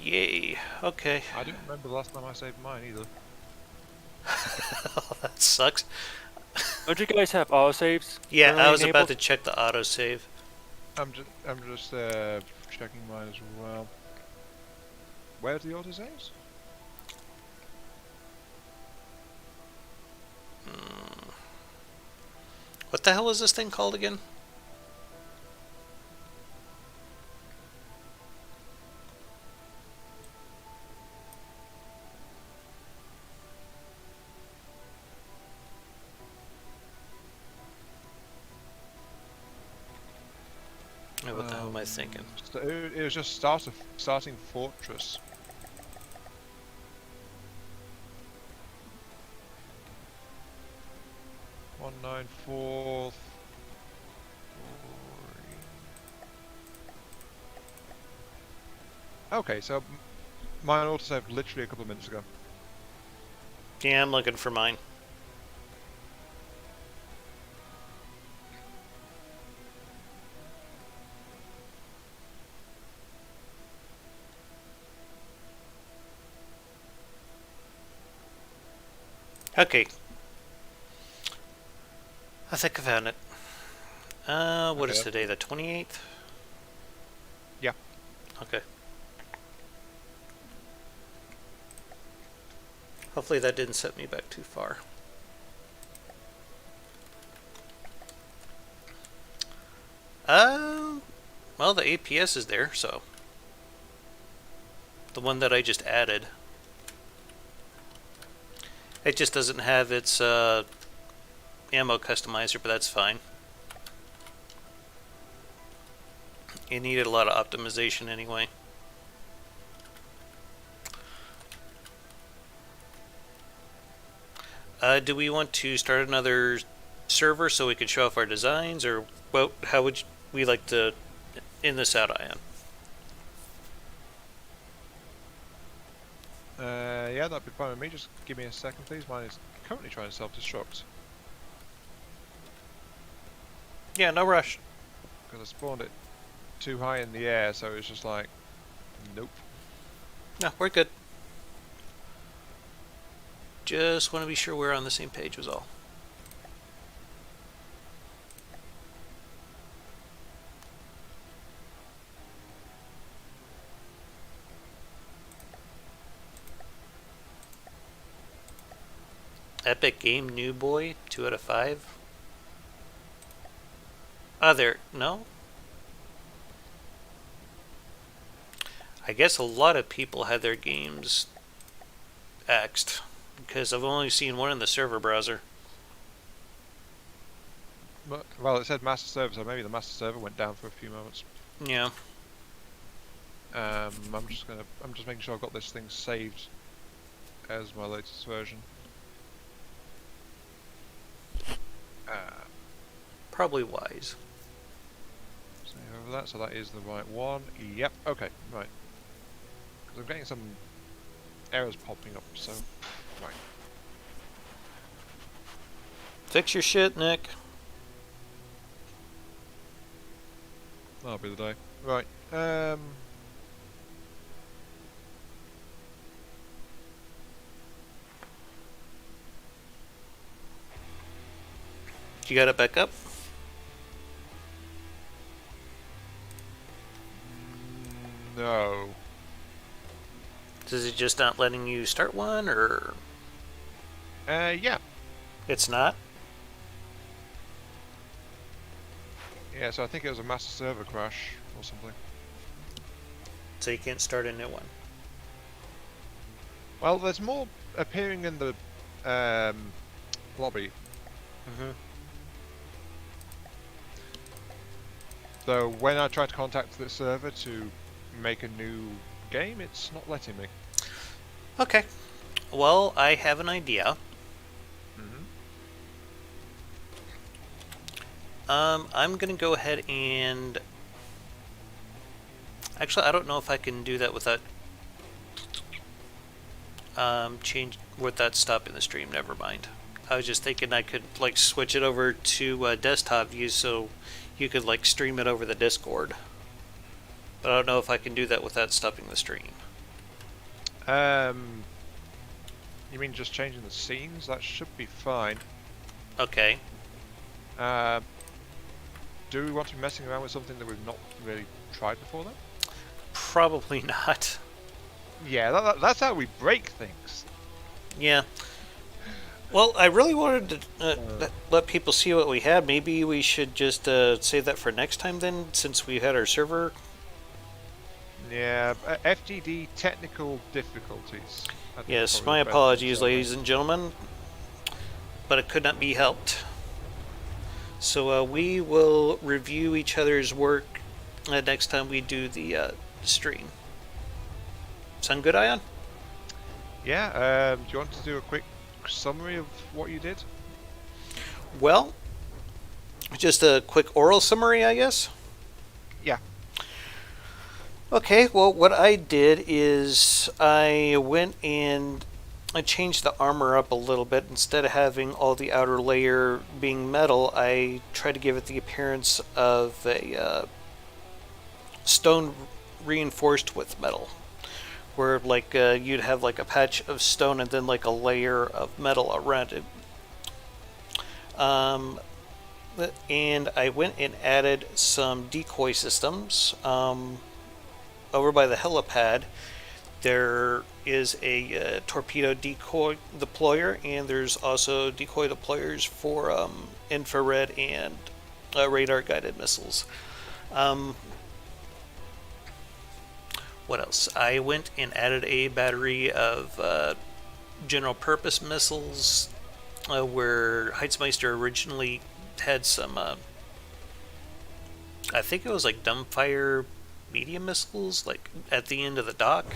Yay, okay. I don't remember the last time I saved mine either. Oh, that sucks. Don't you guys have autosaves? Yeah, currently I was about enabled? to check the autosave. I'm just checking mine as well. Where's the autosaves? What the hell is this thing called again? What the hell am I thinking? It was just starting fortress. One nine four. Okay, so mine autosaved literally a couple of minutes ago. Yeah, I'm looking for mine. Okay. I think I found it. What is Okay. today, the 28th? Yeah. Okay. Hopefully that didn't set me back too far. Well, the APS is there, so. The one that I just added. It just doesn't have its ammo customizer, but that's fine. It needed a lot of optimization anyway. Do we want to start another server so we can show off our designs, or well, how would we like to end this out, Ion? Yeah, that'd be fine with me. Just give me a second, please. Mine is currently trying to self-destruct Yeah, no rush. because I spawned it too high in the air, so it's just like, nope. No, we're good. Just want to be sure we're on the same page was all. Epic Game New Boy, 2 out of 5. There, no? I guess a lot of people had their games axed, because I've only seen one in the server browser. But, well, it said master server, so maybe the master server went down for a few moments. Yeah. I'm just making sure I've got this thing saved as my latest version. Probably wise. Save over that, so that is the right one. Yep, okay, right. Because I'm getting some errors popping up, so, right. Fix your shit, Nick. That'll be the day. Right, You got it back up? no. Is it just not letting you start one, or Yeah. it's not? Yeah, so I think it was a master server crash or something. So you can't start a new one. Well, there's more appearing in the lobby. Mm-hmm. So when I try to contact the server to make a new game, it's not letting me. Okay. Well, I have an idea. I'm gonna go ahead and... Actually, I don't know if I can do that without... without stopping the stream, never mind. I was just thinking I could, like, switch it over to desktop view so you could, like, stream it over the Discord. But I don't know if I can do that without stopping the stream. You mean just changing the scenes? That should be fine. Okay. Do we want to be messing around with something that we've not really tried before, then? Probably not. Yeah, that's how we break things. Yeah. Well, I really wanted to let people see what we had. Maybe we should just save that for next time then, since we had our server. Yeah, FGD technical difficulties. I think Yes, probably my the best apologies, thing to ladies and gentlemen. But it could not be helped. So we will review each other's work next time we do the stream. Sound good, Ion? Yeah, do you want to do a quick summary of what you did? Well, just a quick oral summary, I guess. Yeah. Okay, well, what I did is I went and I changed the armor up a little bit. Instead of having all the outer layer being metal, I tried to give it the appearance of a stone reinforced with metal. Where, like, you'd have, like, a patch of stone and then, like, a layer of metal around it. And I went and added some decoy systems. Over by the helipad, there is a torpedo decoy deployer, and there's also decoy deployers for infrared and radar guided missiles. What else? I went and added a battery of general purpose missiles where Heitzmeister originally had some, I think it was like dumbfire medium missiles, like at the end of the dock.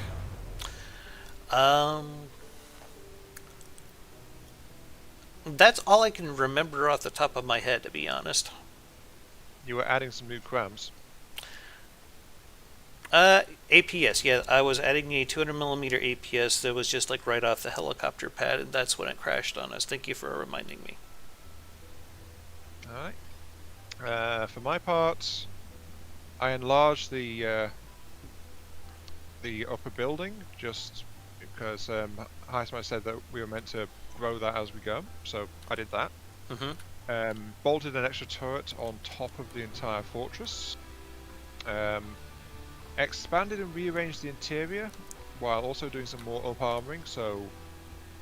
That's all I can remember off the top of my head, to be honest. You were adding some new crams. APS, yeah, I was adding a 200mm APS that was just like right off the helicopter pad, and that's when it crashed on us. Thank you for reminding me. Alright. For my part, I enlarged the upper building just because Heisman said that we were meant to grow that as we go, so I did that. Bolted an extra turret on top of the entire fortress. Expanded and rearranged the interior while also doing some more up-armoring, so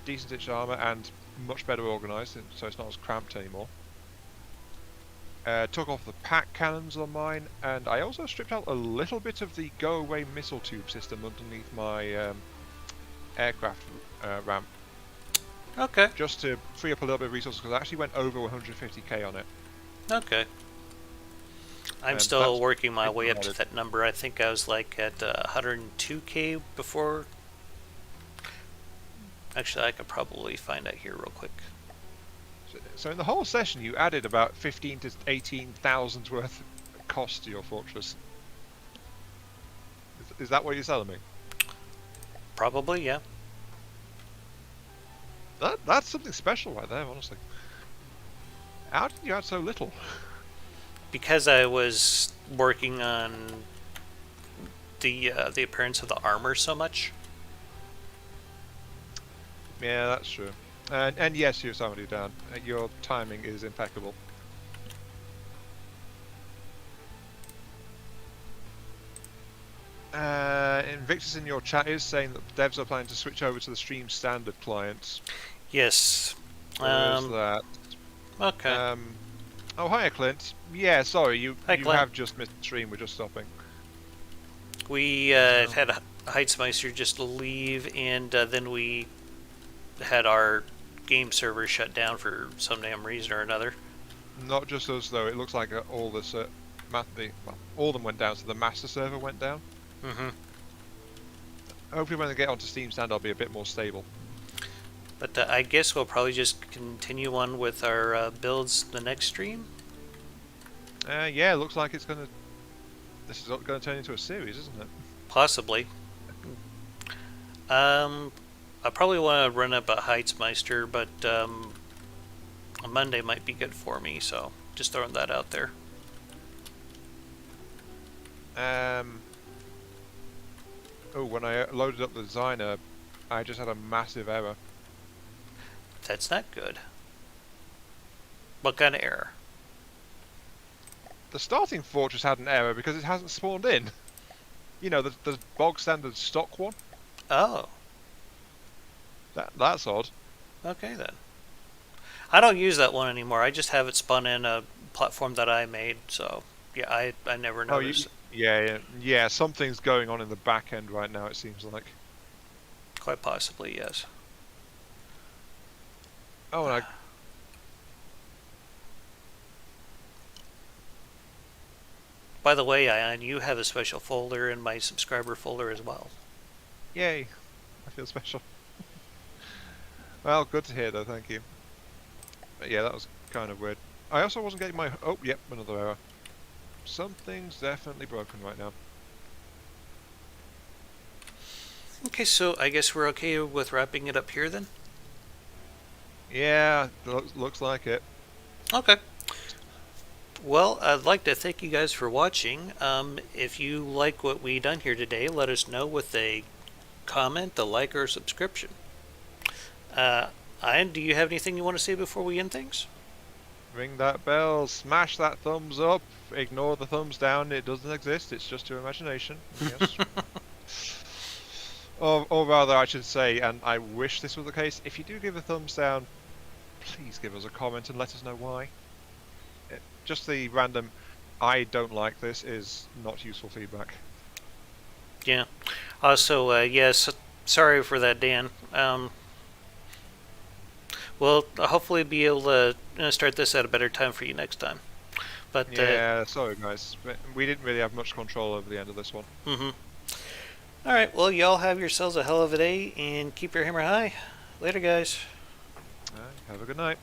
decent-ish armor and much better organized, so it's not as cramped anymore. Took off the pack cannons on mine, and I also stripped out a little bit of the go-away missile tube system underneath my aircraft ramp. Okay. Just to free up a little bit of resources, because I actually went over 150k on it. Okay. I'm still working my way up to that number. I think I was like at 102k before. Actually, I could probably find out here real quick. So in the whole session, you added about 15 to 18,000 worth of cost to your fortress. Is that what you're telling me? Probably, yeah. That's something special right there, honestly. How did you add so little? Because I was working on the appearance of the armor so much. Yeah, that's true. And yes, you're somebody down. Your timing is impeccable. Invictus in your chat is saying that devs are planning to switch over to the Stream Standard clients. Yes. There's that. Okay. Oh, hiya, Clint. Yeah, sorry, you Hi, Clint. have just missed the stream. We're just stopping. We had Heitzmeister just leave, and then we had our game server shut down for some damn reason or another. Not just us, though. It looks like all the all of them went down. So the master server went down. Hopefully, when they get onto Steam Stand, I'll be a bit more stable. But I guess we'll probably just continue on with our builds the next stream. Yeah, it looks like it's gonna. This is going to turn into a series, isn't it? Possibly. I probably want to run up a Heitzmeister, but a Monday might be good for me, so just throwing that out there. Oh, when I loaded up the designer, I just had a massive error. That's not good. What kind of error? The starting fortress had an error because it hasn't spawned in. You know, the bog standard stock one. Oh. That's odd. Okay then. I don't use that one anymore. I just have it spun in a platform that I made, so yeah, I never noticed. Yeah, something's going on in the back end right now, it seems like. Quite possibly, yes. Oh, and By the way, Ian, you have a special folder in my subscriber folder as well. Yay. I feel special. Well, good to hear though, thank you. But yeah, that was kind of weird. I also wasn't getting my... Oh, yep, another error. Something's definitely broken right now. Okay, so I guess we're okay with wrapping it up here then? Yeah, looks like it. Okay. Well, I'd like to thank you guys for watching. If you like what we done here today, let us know with a comment, a like, or a subscription. Ian, do you have anything you want to say before we end things? Ring that bell, smash that thumbs up, ignore the thumbs down, it doesn't exist, it's just your imagination. Yes. Or rather, I should say, and I wish this was the case, if you do give a thumbs down, please give us a comment and let us know why. Just the random, I don't like this, is not useful feedback. Yeah. Also, yes, sorry for that, Dan. We'll hopefully be able to start this at a better time for you next time. But Yeah, sorry guys. We didn't really have much control over the end of this one. All right. Well, y'all have yourselves a hell of a day and keep your hammer high. Later, guys. Have a good night.